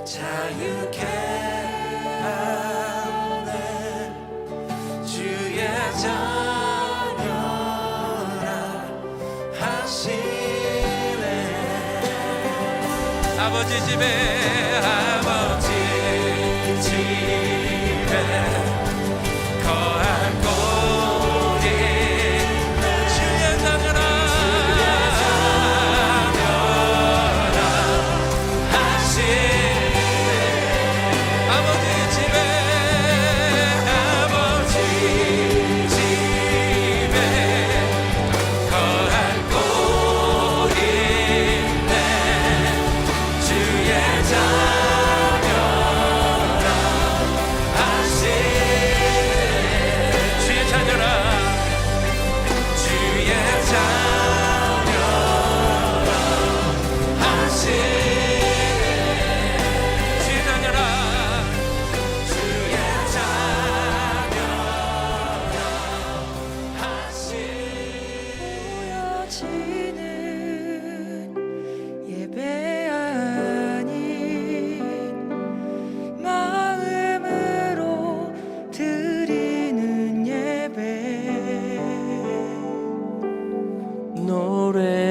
자유케 하네 주의 자녀라 하시네 아버지 집에 거할 곳이 주의 자녀라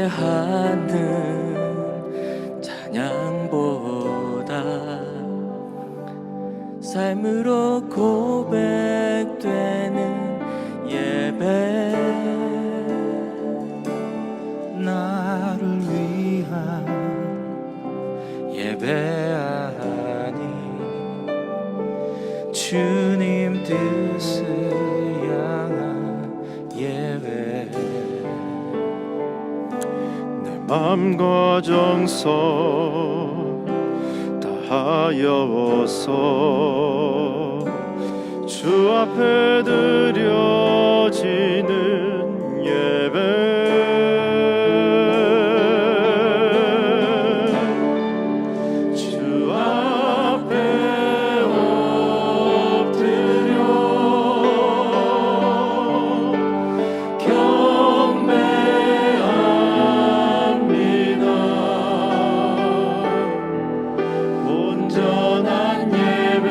노래하는 찬양보다 삶으로 고백되는 예배 나를 위한 예배하니 주님 뜻을 향한 예배 마음과 정성 다하여서 주 앞에 드려지는 예배 주 앞에 엎드려 온전한 예배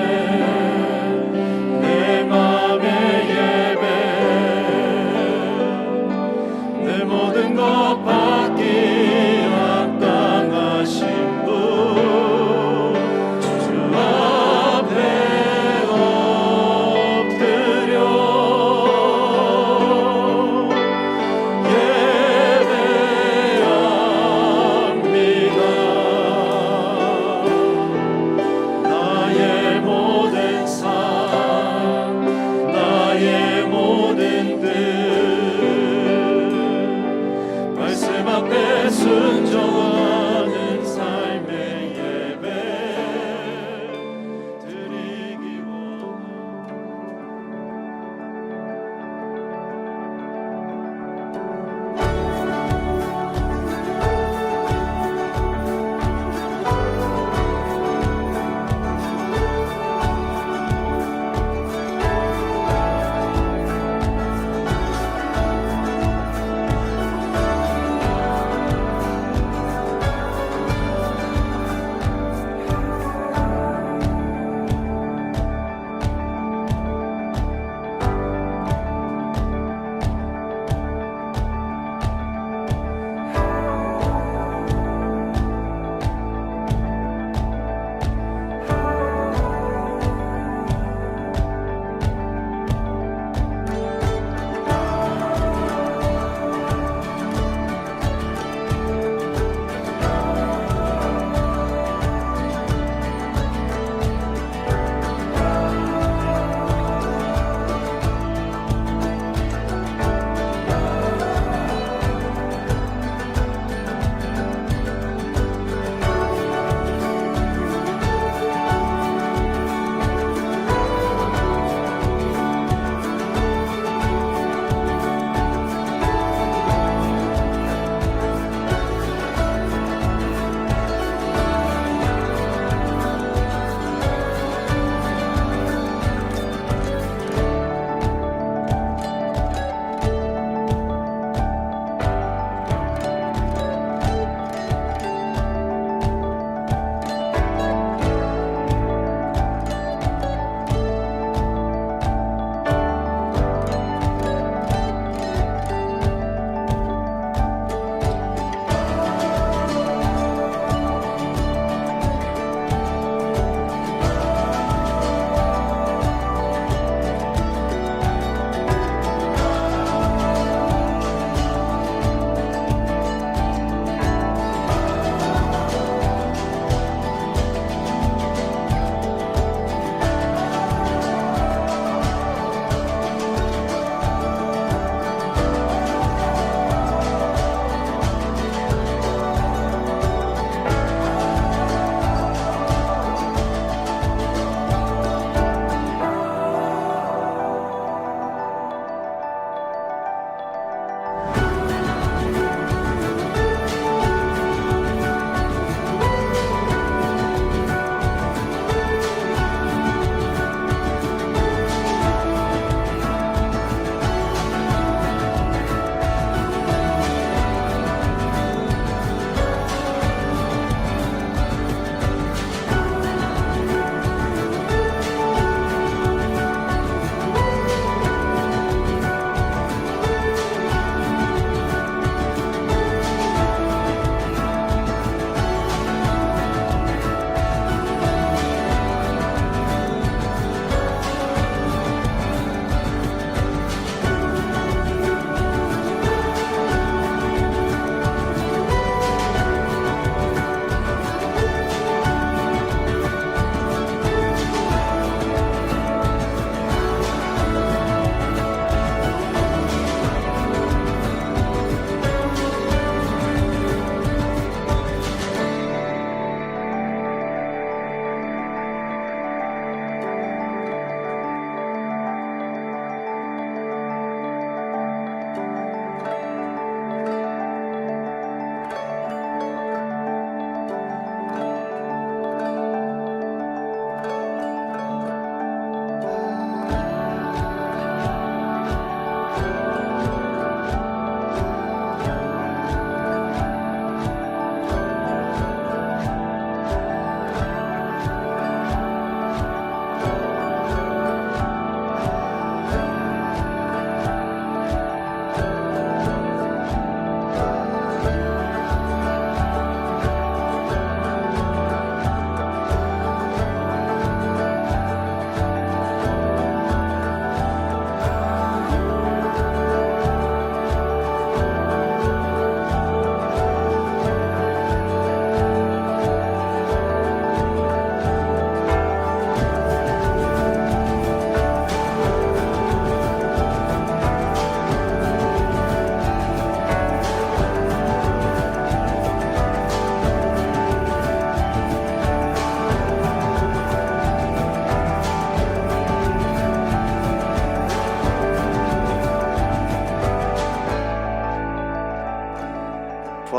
내 맘의 예배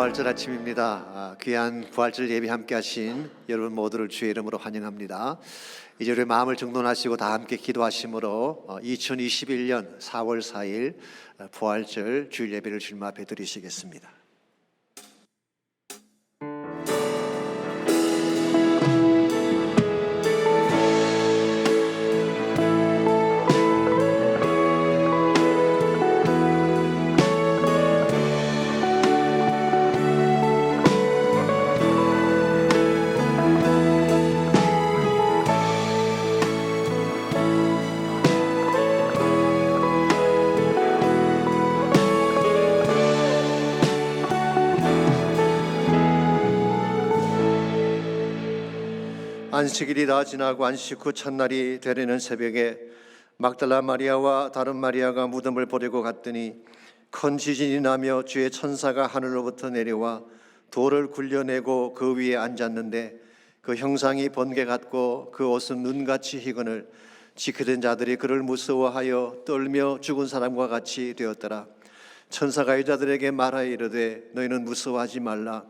부활절 아침입니다. 귀한 부활절 예배 함께 하신 여러분 모두를 주의 이름으로 환영합니다. 이제 우리 마음을 정돈하시고 다 함께 기도하심으로 2021년 4월 4일 부활절 주일 예배를 주님 앞에 드리시겠습니다. 안식일이 다 지나고 안식 후 첫날이 되려는 새벽에 막달라 마리아와 다른 마리아가 무덤을 보려고 갔더니 큰 지진이 나며 주의 천사가 하늘로부터 내려와 돌을 굴려내고 그 위에 앉았는데 그 형상이 번개 같고 그 옷은 눈같이 희거늘 지키던 자들이 그를 무서워하여 떨며 죽은 사람과 같이 되었더라. 천사가 여자들에게 말하여 이르되 너희는 무서워하지 말라.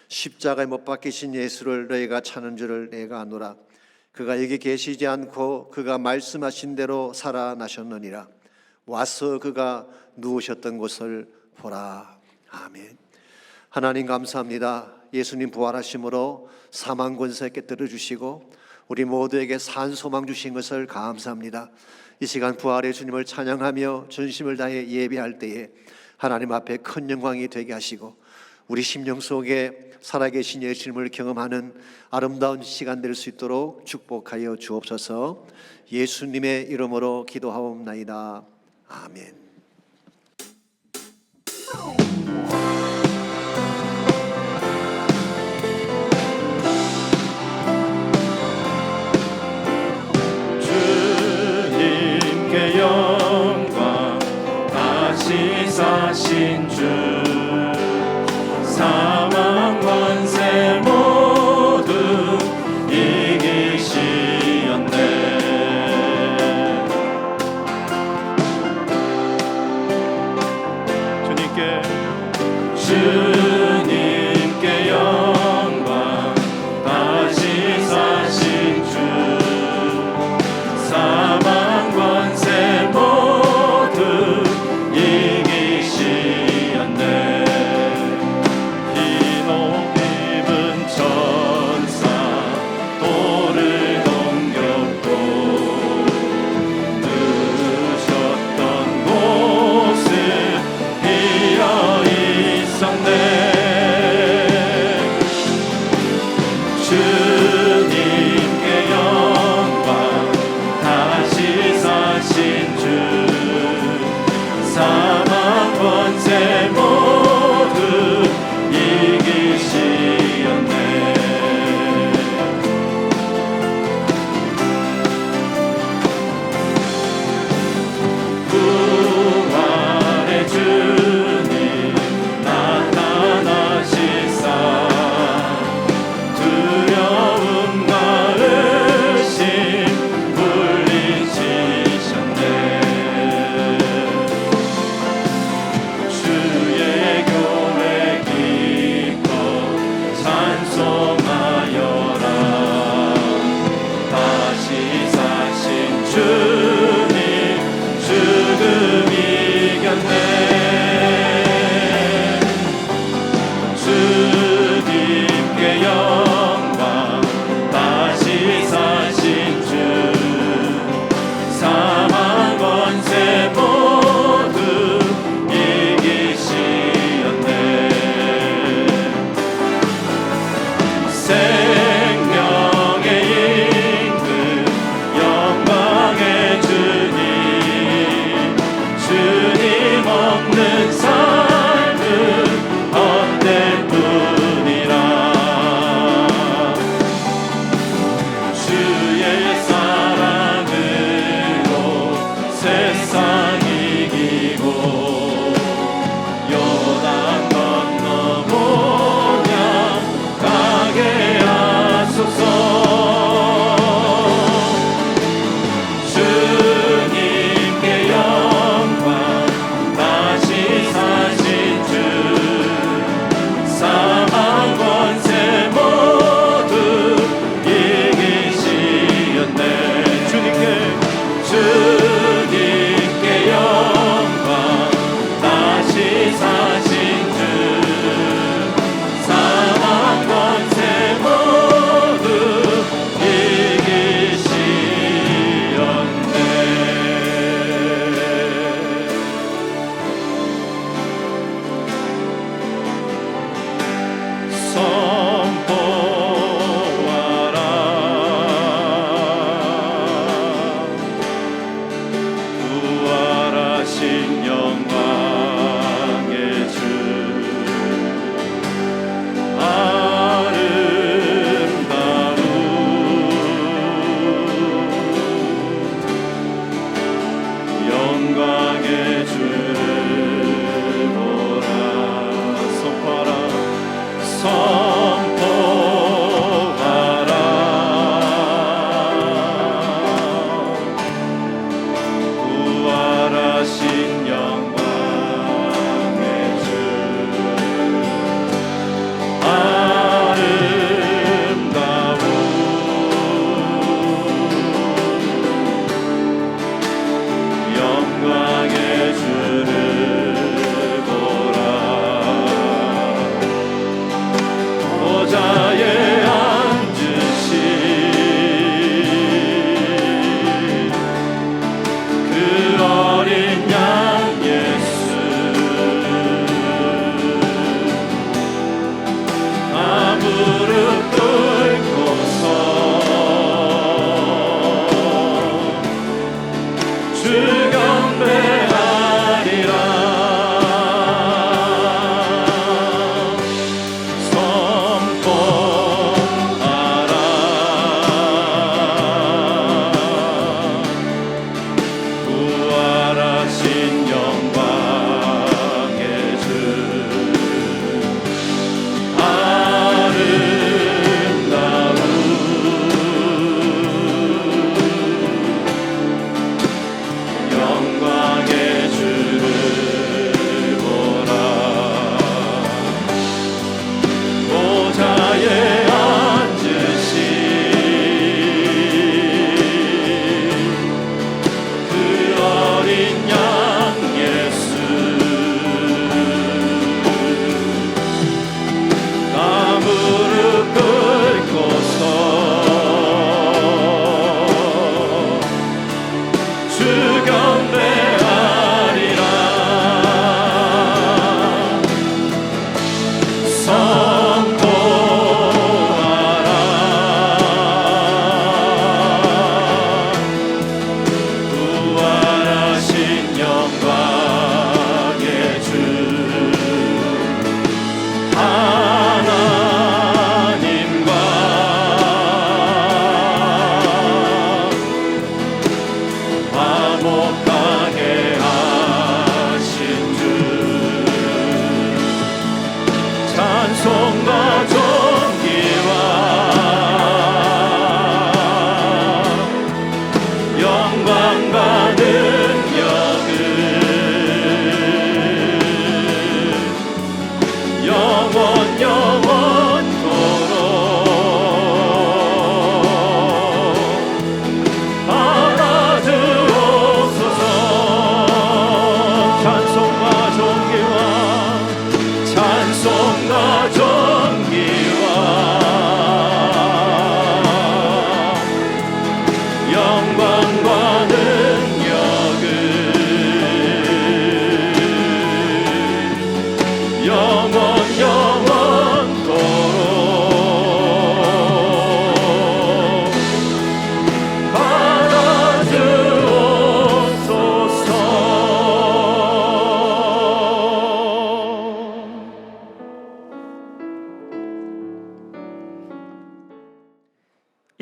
십자가에 못 박히신 예수를 너희가 찾는 줄을 내가 아노라. 그가 여기 계시지 않고 그가 말씀하신 대로 살아나셨느니라. 와서 그가 누우셨던 곳을 보라. 아멘. 하나님 감사합니다. 예수님 부활하심으로 사망 권세 깨뜨려 주시고 우리 모두에게 산 소망 주신 것을 감사합니다. 이 시간 부활의 주님을 찬양하며 전심을 다해 예배할 때에 하나님 앞에 큰 영광이 되게 하시고 우리 심령 속에 살아계신 예수님을 경험하는 아름다운 시간 될 수 있도록 축복하여 주옵소서. 예수님의 이름으로 기도하옵나이다. 아멘. 주님께 영광 다시 사신 주 사망 권세 모두 이기시었네.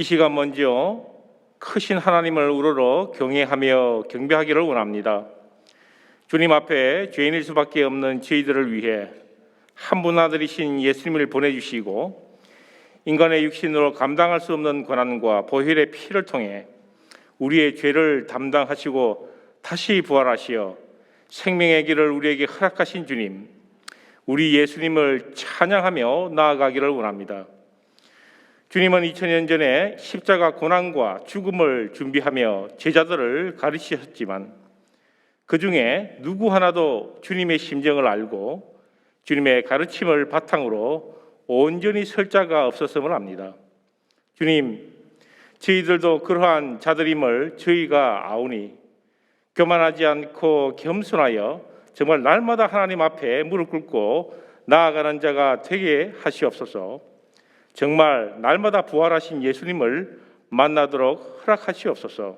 이 시간 먼저 크신 하나님을 우러러 경외하며 경배하기를 원합니다. 주님 앞에 죄인일 수밖에 없는 저희들을 위해 한 분 아들이신 예수님을 보내주시고 인간의 육신으로 감당할 수 없는 고난과 보혈의 피를 통해 우리의 죄를 담당하시고 다시 부활하시어 생명의 길을 우리에게 허락하신 주님, 우리 예수님을 찬양하며 나아가기를 원합니다. 주님은 2000년 전에 십자가 고난과 죽음을 준비하며 제자들을 가르치셨지만 그 중에 누구 하나도 주님의 심정을 알고 주님의 가르침을 바탕으로 온전히 설 자가 없었음을 압니다. 주님, 저희들도 그러한 자들임을 저희가 아오니 교만하지 않고 겸손하여 정말 날마다 하나님 앞에 무릎 꿇고 나아가는 자가 되게 하시옵소서. 정말 날마다 부활하신 예수님을 만나도록 허락하시옵소서.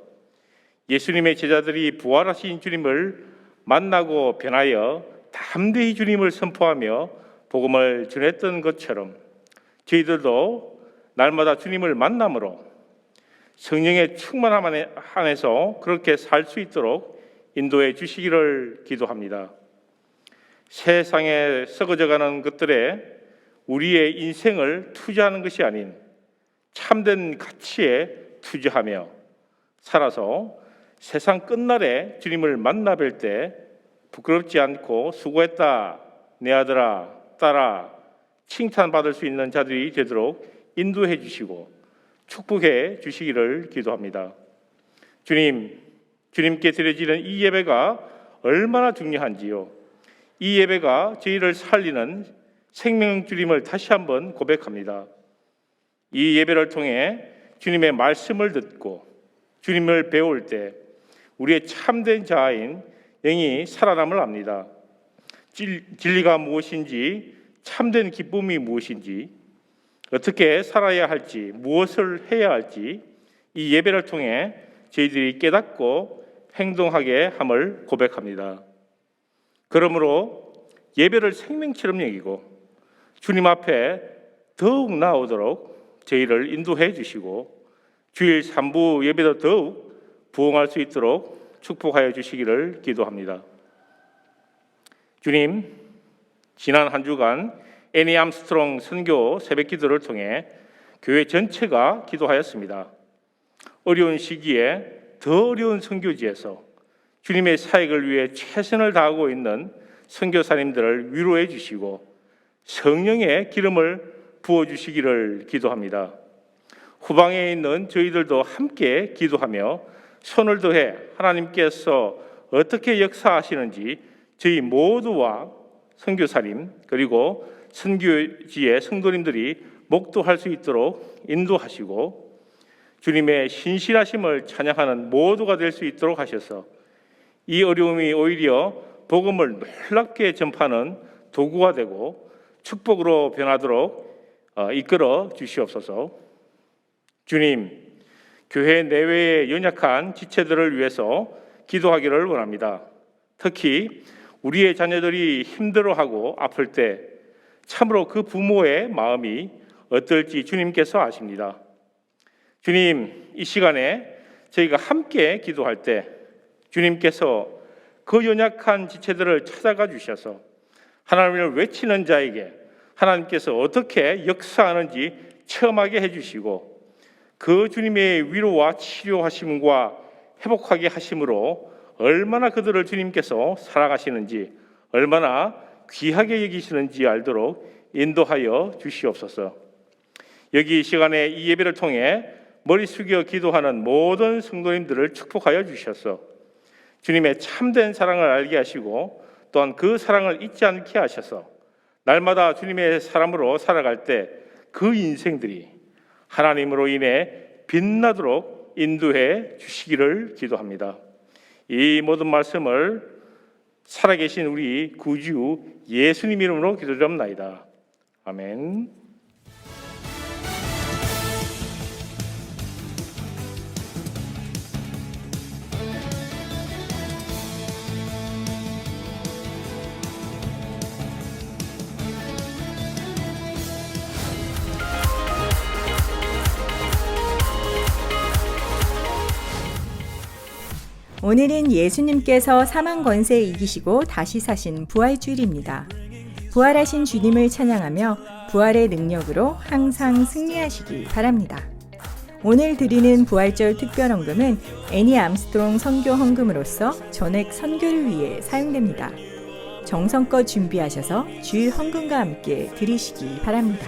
예수님의 제자들이 부활하신 주님을 만나고 변하여 담대히 주님을 선포하며 복음을 전했던 것처럼 저희들도 날마다 주님을 만남으로 성령의 충만함 안에서 그렇게 살 수 있도록 인도해 주시기를 기도합니다. 세상에 썩어져가는 것들에 우리의 인생을 투자하는 것이 아닌 참된 가치에 투자하며 살아서 세상 끝날에 주님을 만나 뵐 때 부끄럽지 않고 수고했다 내 아들아 딸아 칭찬받을 수 있는 자들이 되도록 인도해 주시고 축복해 주시기를 기도합니다. 주님, 주님께 드려지는 이 예배가 얼마나 중요한지요. 이 예배가 저희를 살리는 생명 주님을 다시 한번 고백합니다. 이 예배를 통해 주님의 말씀을 듣고 주님을 배울 때 우리의 참된 자아인 영이 살아남을 압니다. 진리가 무엇인지, 참된 기쁨이 무엇인지, 어떻게 살아야 할지, 무엇을 해야 할지 이 예배를 통해 저희들이 깨닫고 행동하게 함을 고백합니다. 그러므로 예배를 생명처럼 여기고 주님 앞에 더욱 나오도록 저희를 인도해 주시고 주일 3부 예배도 더욱 부흥할 수 있도록 축복하여 주시기를 기도합니다. 주님, 지난 한 주간 애니 암스트롱 선교 새벽기도를 통해 교회 전체가 기도하였습니다. 어려운 시기에 더 어려운 선교지에서 주님의 사역을 위해 최선을 다하고 있는 선교사님들을 위로해 주시고 성령의 기름을 부어주시기를 기도합니다. 후방에 있는 저희들도 함께 기도하며 손을 더해 하나님께서 어떻게 역사하시는지 저희 모두와 선교사님 그리고 선교지의 성도님들이 목도할 수 있도록 인도하시고 주님의 신실하심을 찬양하는 모두가 될 수 있도록 하셔서 이 어려움이 오히려 복음을 놀랍게 전파하는 도구가 되고 축복으로 변하도록 이끌어 주시옵소서. 주님, 교회 내외의 연약한 지체들을 위해서 기도하기를 원합니다. 특히 우리의 자녀들이 힘들어하고 아플 때 참으로 그 부모의 마음이 어떨지 주님께서 아십니다. 주님, 이 시간에 저희가 함께 기도할 때 주님께서 그 연약한 지체들을 찾아가 주셔서 하나님을 외치는 자에게 하나님께서 어떻게 역사하는지 체험하게 해주시고 그 주님의 위로와 치료하심과 회복하게 하심으로 얼마나 그들을 주님께서 사랑하시는지 얼마나 귀하게 여기시는지 알도록 인도하여 주시옵소서. 여기 이 시간에 이 예배를 통해 머리 숙여 기도하는 모든 성도님들을 축복하여 주셔서 주님의 참된 사랑을 알게 하시고 또한 그 사랑을 잊지 않게 하셔서 날마다 주님의 사람으로 살아갈 때 그 인생들이 하나님으로 인해 빛나도록 인도해 주시기를 기도합니다. 이 모든 말씀을 살아계신 우리 구주 예수님 이름으로 기도드립나이다. 아멘. 오늘은 예수님께서 사망 권세 이기시고 다시 사신 부활주일입니다. 부활하신 주님을 찬양하며 부활의 능력으로 항상 승리하시기 바랍니다. 오늘 드리는 부활절 특별헌금은 애니 암스트롱 선교 헌금으로서 전액 선교를 위해 사용됩니다. 정성껏 준비하셔서 주일 헌금과 함께 드리시기 바랍니다.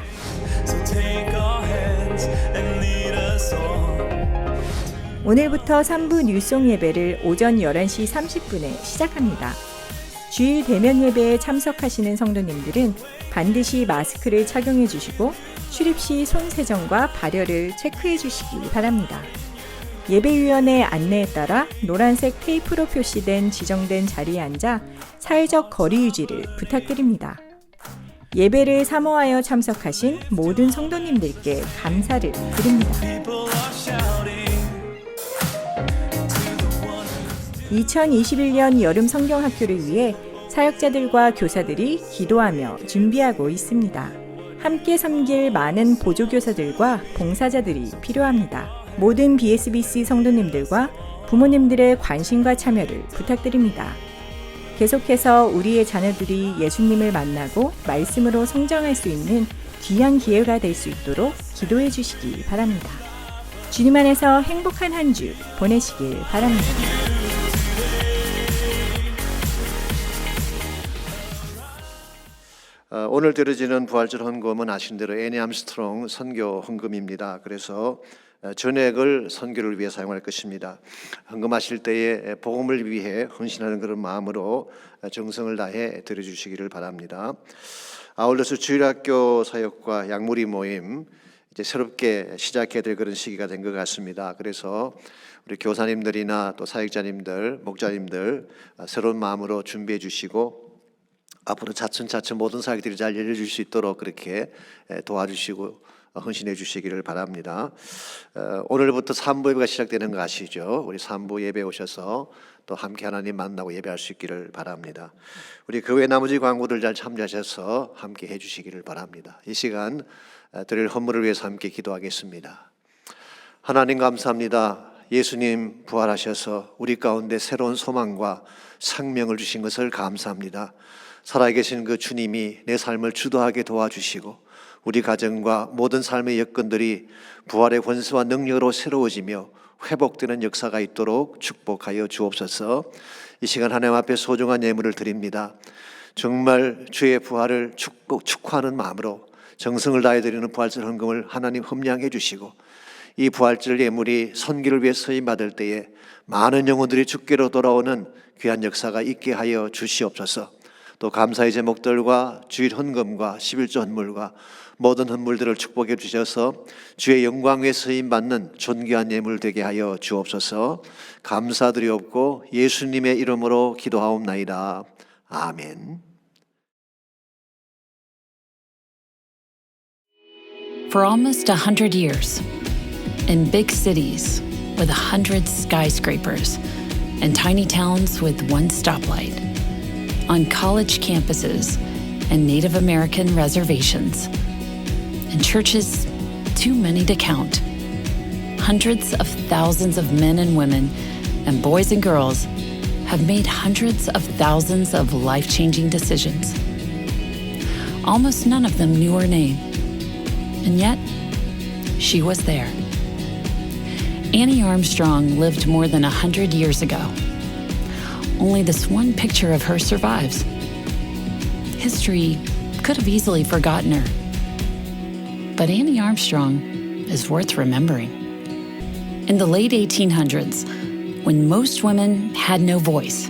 오늘부터 3부 뉴송 예배를 오전 11시 30분에 시작합니다. 주일 대면 예배에 참석하시는 성도님들은 반드시 마스크를 착용해 주시고 출입 시 손 세정과 발열을 체크해 주시기 바랍니다. 예배위원회 안내에 따라 노란색 테이프로 표시된 지정된 자리에 앉아 사회적 거리 유지를 부탁드립니다. 예배를 사모하여 참석하신 모든 성도님들께 감사를 드립니다. 2021년 여름 성경학교를 위해 사역자들과 교사들이 기도하며 준비하고 있습니다. 함께 섬길 많은 보조교사들과 봉사자들이 필요합니다. 모든 BSBC 성도님들과 부모님들의 관심과 참여를 부탁드립니다. 계속해서 우리의 자녀들이 예수님을 만나고 말씀으로 성장할 수 있는 귀한 기회가 될 수 있도록 기도해 주시기 바랍니다. 주님 안에서 행복한 한 주 보내시길 바랍니다. 오늘 드려지는 부활절 헌금은 아신 대로 애니 암스트롱 선교 헌금입니다. 그래서 전액을 선교를 위해 사용할 것입니다. 헌금하실 때에 복음을 위해 헌신하는 그런 마음으로 정성을 다해 드려주시기를 바랍니다. 아울러서 주일학교 사역과 약물이 모임 이제 새롭게 시작해야 될 그런 시기가 된 것 같습니다. 그래서 우리 교사님들이나 또 사역자님들, 목자님들 새로운 마음으로 준비해 주시고 앞으로 차츰차츰 모든 사역들이 잘 열려질 수 있도록 그렇게 도와주시고 헌신해 주시기를 바랍니다. 오늘부터 3부 예배가 시작되는 거 아시죠? 우리 3부 예배 오셔서 또 함께 하나님 만나고 예배할 수 있기를 바랍니다. 우리 교회 나머지 광고들 잘 참여하셔서 함께 해 주시기를 바랍니다. 이 시간 드릴 헌물을 위해서 함께 기도하겠습니다. 하나님 감사합니다. 예수님 부활하셔서 우리 가운데 새로운 소망과 생명을 주신 것을 감사합니다. 살아계신 그 주님이 내 삶을 주도하게 도와주시고 우리 가정과 모든 삶의 여건들이 부활의 권세와 능력으로 새로워지며 회복되는 역사가 있도록 축복하여 주옵소서. 이 시간 하나님 앞에 소중한 예물을 드립니다. 정말 주의 부활을 축하하는 마음으로 정성을 다해 드리는 부활절 헌금을 하나님 흠량해 주시고 이 부활절 예물이 선기를 위해 쓰임받을 때에 많은 영혼들이 주께로 돌아오는 귀한 역사가 있게 하여 주시옵소서. 또 감사의 제목들과 주일 헌금과 11조 헌물과 모든 헌물들을 축복해 주셔서 주의 영광 위에 쓰임받는 존귀한 예물 되게 하여 주옵소서. 감사드리옵고 예수님의 이름으로 기도하옵나이다. 아멘. For almost 100 years, in big cities with 100 skyscrapers and tiny towns with one stoplight, on college campuses and Native American reservations, in churches too many to count, hundreds of thousands of men and women and boys and girls have made hundreds of thousands of life-changing decisions. Almost none of them knew her name, and yet she was there. Annie Armstrong lived more than 100 years ago. Only this one picture of her survives. History could have easily forgotten her. But Annie Armstrong is worth remembering. In the late 1800s, when most women had no voice,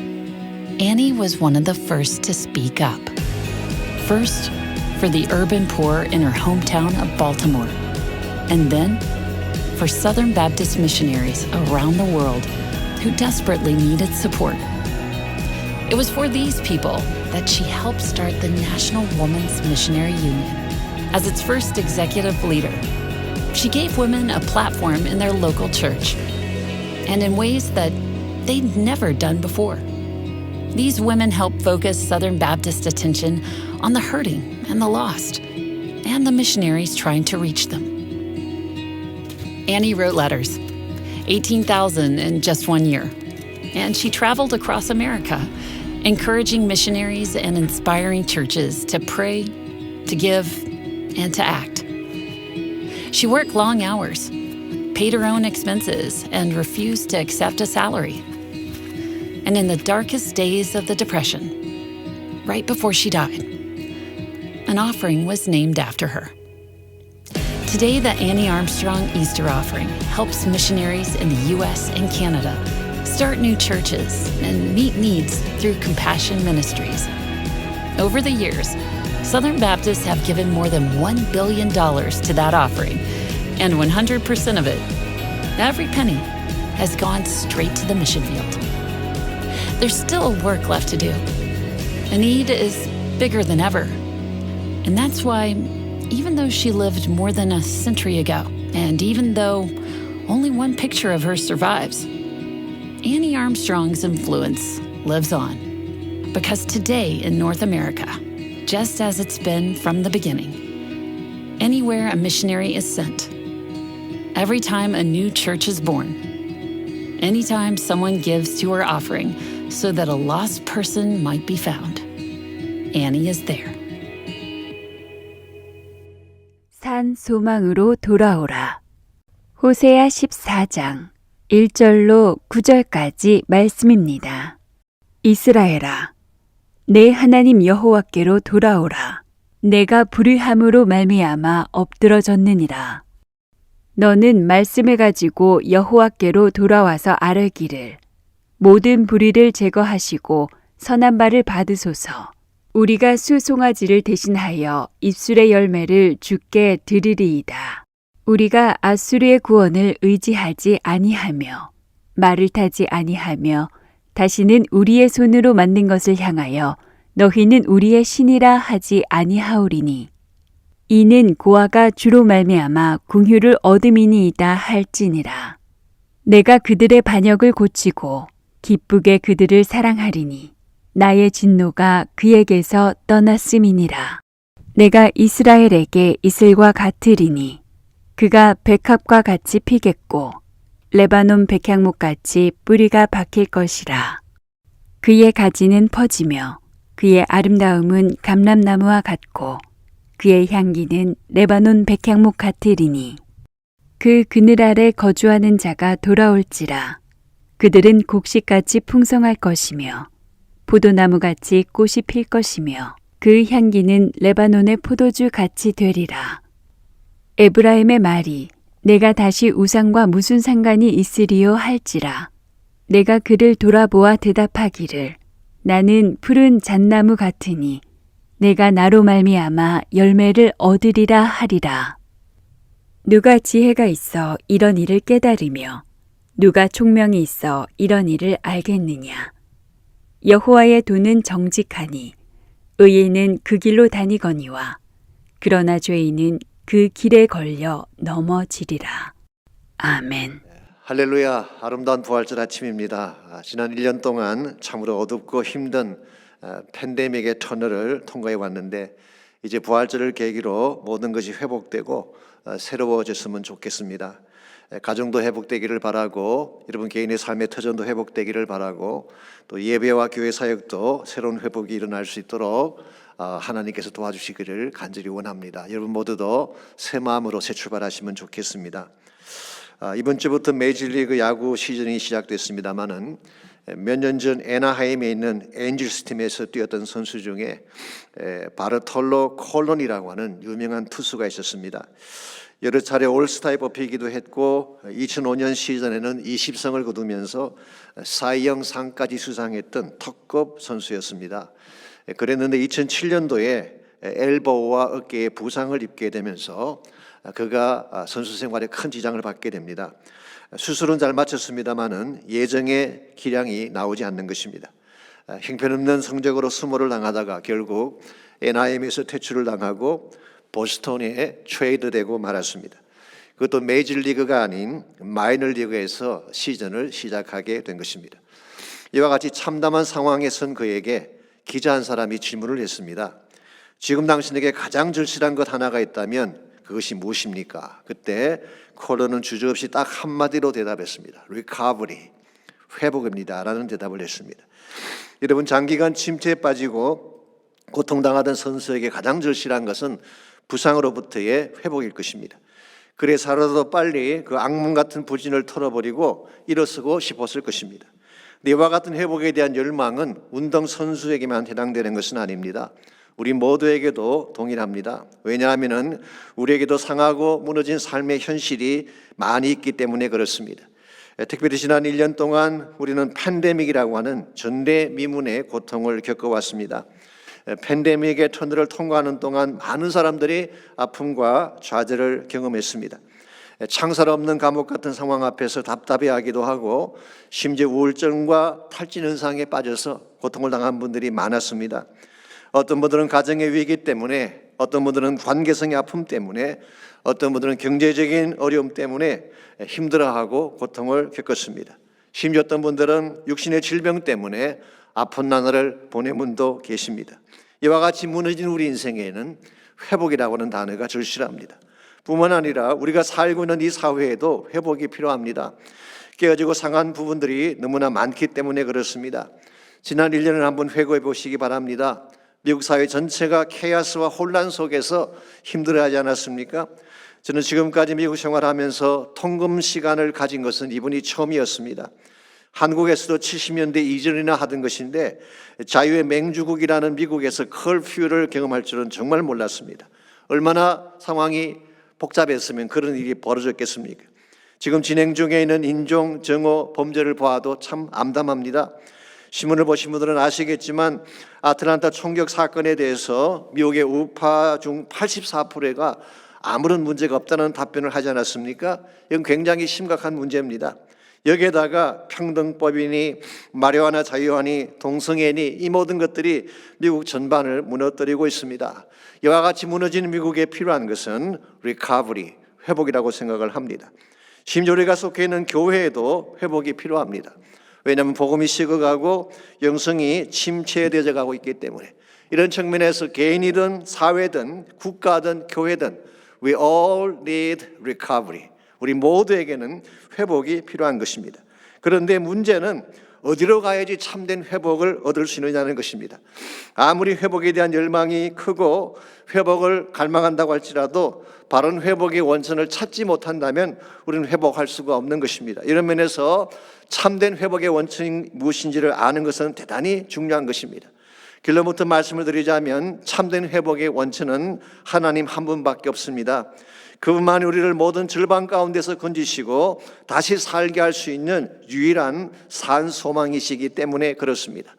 Annie was one of the first to speak up. First, for the urban poor in her hometown of Baltimore, and then for Southern Baptist missionaries around the world who desperately needed support. It was for these people that she helped start the National Women's Missionary Union. As its first executive leader, she gave women a platform in their local church, and in ways that they'd never done before. These women helped focus Southern Baptist attention on the hurting and the lost, and the missionaries trying to reach them. Annie wrote letters, 18,000 in just 1 year, and she traveled across America, encouraging missionaries and inspiring churches to pray, to give, and to act. She worked long hours, paid her own expenses, and refused to accept a salary. And in the darkest days of the Depression, right before she died, an offering was named after her. Today, the Annie Armstrong Easter Offering helps missionaries in the U.S. and Canada start new churches and meet needs through Compassion Ministries. Over the years, Southern Baptists have given more than $1 billion to that offering, and 100% of it, every penny, has gone straight to the mission field. There's still work left to do. The need is bigger than ever. And that's why, even though she lived more than a century ago, and even though only one picture of her survives, Annie Armstrong's influence lives on. Because today in North America, just as it's been from the beginning, anywhere a missionary is sent, every time a new church is born, anytime someone gives to her offering so that a lost person might be found, Annie is there. 산 소망으로 돌아오라. 호세아 14장 1절로 9절까지 말씀입니다. 이스라엘아, 내 하나님 여호와께로 돌아오라. 내가 불의함으로 말미암아 엎드러졌느니라. 너는 말씀을 가지고 여호와께로 돌아와서 아뢰기를 모든 불의를 제거하시고 선한 바를 받으소서. 우리가 수송아지를 대신하여 입술의 열매를 주께 드리리이다. 우리가 아수르의 구원을 의지하지 아니하며 말을 타지 아니하며 다시는 우리의 손으로 만든 것을 향하여 너희는 우리의 신이라 하지 아니하오리니 이는 고아가 주로 말미암아 궁휼을 얻음이니이다 할지니라. 내가 그들의 반역을 고치고 기쁘게 그들을 사랑하리니 나의 진노가 그에게서 떠났음이니라. 내가 이스라엘에게 이슬과 같으리니 그가 백합과 같이 피겠고 레바논 백향목같이 뿌리가 박힐 것이라. 그의 가지는 퍼지며 그의 아름다움은 감람나무와 같고 그의 향기는 레바논 백향목 같으리니 그 그늘 아래 거주하는 자가 돌아올지라. 그들은 곡식같이 풍성할 것이며 포도나무같이 꽃이 필 것이며 그 향기는 레바논의 포도주 같이 되리라. 에브라임의 말이 내가 다시 우상과 무슨 상관이 있으리요 할지라. 내가 그를 돌아보아 대답하기를 나는 푸른 잣나무 같으니 내가 나로 말미암아 열매를 얻으리라 하리라. 누가 지혜가 있어 이런 일을 깨달으며 누가 총명이 있어 이런 일을 알겠느냐. 여호와의 도는 정직하니 의인은 그 길로 다니거니와 그러나 죄인은 그 길에 걸려 넘어지리라. 아멘. 할렐루야. 아름다운 부활절 아침입니다. 지난 1년 동안 참으로 어둡고 힘든 팬데믹의 터널을 통과해 왔는데 이제 부활절을 계기로 모든 것이 회복되고 새로워졌으면 좋겠습니다. 가정도 회복되기를 바라고 여러분 개인의 삶의 터전도 회복되기를 바라고 또 예배와 교회 사역도 새로운 회복이 일어날 수 있도록 하나님께서 도와주시기를 간절히 원합니다. 여러분 모두도 새 마음으로 새 출발하시면 좋겠습니다. 이번 주부터 메이저리그 야구 시즌이 시작됐습니다마는 몇 년 전 애나하임에 있는 엔젤스 팀에서 뛰었던 선수 중에 바르톨로 콜론이라고 하는 유명한 투수가 있었습니다. 여러 차례 올스타에 뽑히기도 했고 2005년 시즌에는 20승을 거두면서 사이영상까지 수상했던 톱급 선수였습니다. 그랬는데 2007년도에 엘보와 어깨에 부상을 입게 되면서 그가 선수 생활에 큰 지장을 받게 됩니다. 수술은 잘 마쳤습니다마는 예정의 기량이 나오지 않는 것입니다. 형편없는 성적으로 수모를 당하다가 결국 NIM에서 퇴출을 당하고 보스턴에 트레이드되고 말았습니다. 그것도 메이저리그가 아닌 마이너리그에서 시즌을 시작하게 된 것입니다. 이와 같이 참담한 상황에 선 그에게 기자 한 사람이 질문을 했습니다. 지금 당신에게 가장 절실한 것 하나가 있다면 그것이 무엇입니까? 그때 콜런은 주저없이 딱 한마디로 대답했습니다. Recovery, 회복입니다 라는 대답을 했습니다. 여러분, 장기간 침체에 빠지고 고통당하던 선수에게 가장 절실한 것은 부상으로부터의 회복일 것입니다. 그래서라도 빨리 그 악몽 같은 부진을 털어버리고 일어서고 싶었을 것입니다. 이와 같은 회복에 대한 열망은 운동선수에게만 해당되는 것은 아닙니다. 우리 모두에게도 동일합니다. 왜냐하면 우리에게도 상하고 무너진 삶의 현실이 많이 있기 때문에 그렇습니다. 특별히 지난 1년 동안 우리는 팬데믹이라고 하는 전대미문의 고통을 겪어왔습니다. 팬데믹의 터널을 통과하는 동안 많은 사람들이 아픔과 좌절을 경험했습니다. 창살 없는 감옥 같은 상황 앞에서 답답해하기도 하고 심지어 우울증과 탈진 현상에 빠져서 고통을 당한 분들이 많았습니다. 어떤 분들은 가정의 위기 때문에, 어떤 분들은 관계성의 아픔 때문에, 어떤 분들은 경제적인 어려움 때문에 힘들어하고 고통을 겪었습니다. 심지어 어떤 분들은 육신의 질병 때문에 아픈 나날을 보낸 분도 계십니다. 이와 같이 무너진 우리 인생에는 회복이라고 하는 단어가 절실합니다. 뿐만 아니라 우리가 살고 있는 이 사회에도 회복이 필요합니다. 깨어지고 상한 부분들이 너무나 많기 때문에 그렇습니다. 지난 1년을 한번 회고해 보시기 바랍니다. 미국 사회 전체가 케이아스와 혼란 속에서 힘들어하지 않았습니까? 저는 지금까지 미국 생활하면서 통금 시간을 가진 것은 이번이 처음이었습니다. 한국에서도 70년대 이전이나 하던 것인데 자유의 맹주국이라는 미국에서 커퓨를 경험할 줄은 정말 몰랐습니다. 얼마나 상황이 복잡했으면 그런 일이 벌어졌겠습니까? 지금 진행 중에 있는 인종, 정오, 범죄를 보아도 참 암담합니다. 신문을 보신 분들은 아시겠지만 아틀란타 총격 사건에 대해서 미국의 우파 중 84%가 아무런 문제가 없다는 답변을 하지 않았습니까? 이건 굉장히 심각한 문제입니다. 여기에다가 평등법이니 마리화나 자유화니 동성애니 이 모든 것들이 미국 전반을 무너뜨리고 있습니다. 이와 같이 무너지는 미국에 필요한 것은 리커버리, 회복이라고 생각을 합니다. 심지어 우리가 속해 있는 교회에도 회복이 필요합니다. 왜냐하면 복음이 식어가고 영성이 침체되어 가고 있기 때문에 이런 측면에서 개인이든 사회든 국가든 교회든 We all need recovery. 우리 모두에게는 회복이 필요한 것입니다. 그런데 문제는 어디로 가야지 참된 회복을 얻을 수 있느냐는 것입니다. 아무리 회복에 대한 열망이 크고 회복을 갈망한다고 할지라도 바른 회복의 원천을 찾지 못한다면 우리는 회복할 수가 없는 것입니다. 이런 면에서 참된 회복의 원천이 무엇인지를 아는 것은 대단히 중요한 것입니다. 결론부터 말씀을 드리자면 참된 회복의 원천은 하나님 한 분밖에 없습니다. 그분만이 우리를 모든 절반 가운데서 건지시고 다시 살게 할 수 있는 유일한 산 소망이시기 때문에 그렇습니다.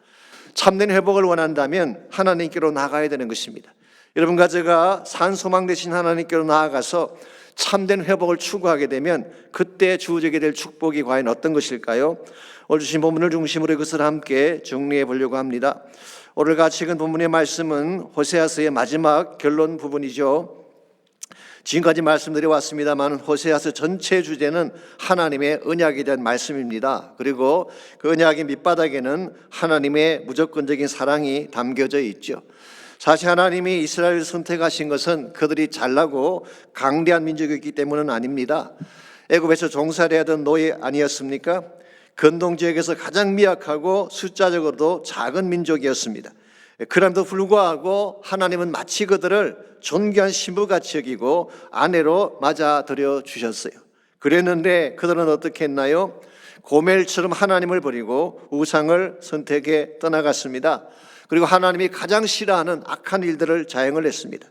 참된 회복을 원한다면 하나님께로 나가야 되는 것입니다. 여러분과 제가 산 소망 되신 하나님께로 나아가서 참된 회복을 추구하게 되면 그때 주어지게 될 축복이 과연 어떤 것일까요? 오늘 주신 본문을 중심으로 이것을 함께 정리해 보려고 합니다. 오늘 같이 읽은 본문의 말씀은 호세아서의 마지막 결론 부분이죠. 지금까지 말씀드려왔습니다만 호세아서 전체 주제는 하나님의 언약에 대한 말씀입니다. 그리고 그 언약의 밑바닥에는 하나님의 무조건적인 사랑이 담겨져 있죠. 사실 하나님이 이스라엘을 선택하신 것은 그들이 잘나고 강대한 민족이었기 때문은 아닙니다. 애굽에서 종살이 하던 노예 아니었습니까? 근동 지역에서 가장 미약하고 숫자적으로도 작은 민족이었습니다. 그럼에도 불구하고 하나님은 마치 그들을 존귀한 신부같이 여기고 아내로 맞아들여 주셨어요. 그랬는데 그들은 어떻게 했나요? 고멜처럼 하나님을 버리고 우상을 선택해 떠나갔습니다. 그리고 하나님이 가장 싫어하는 악한 일들을 자행을 했습니다.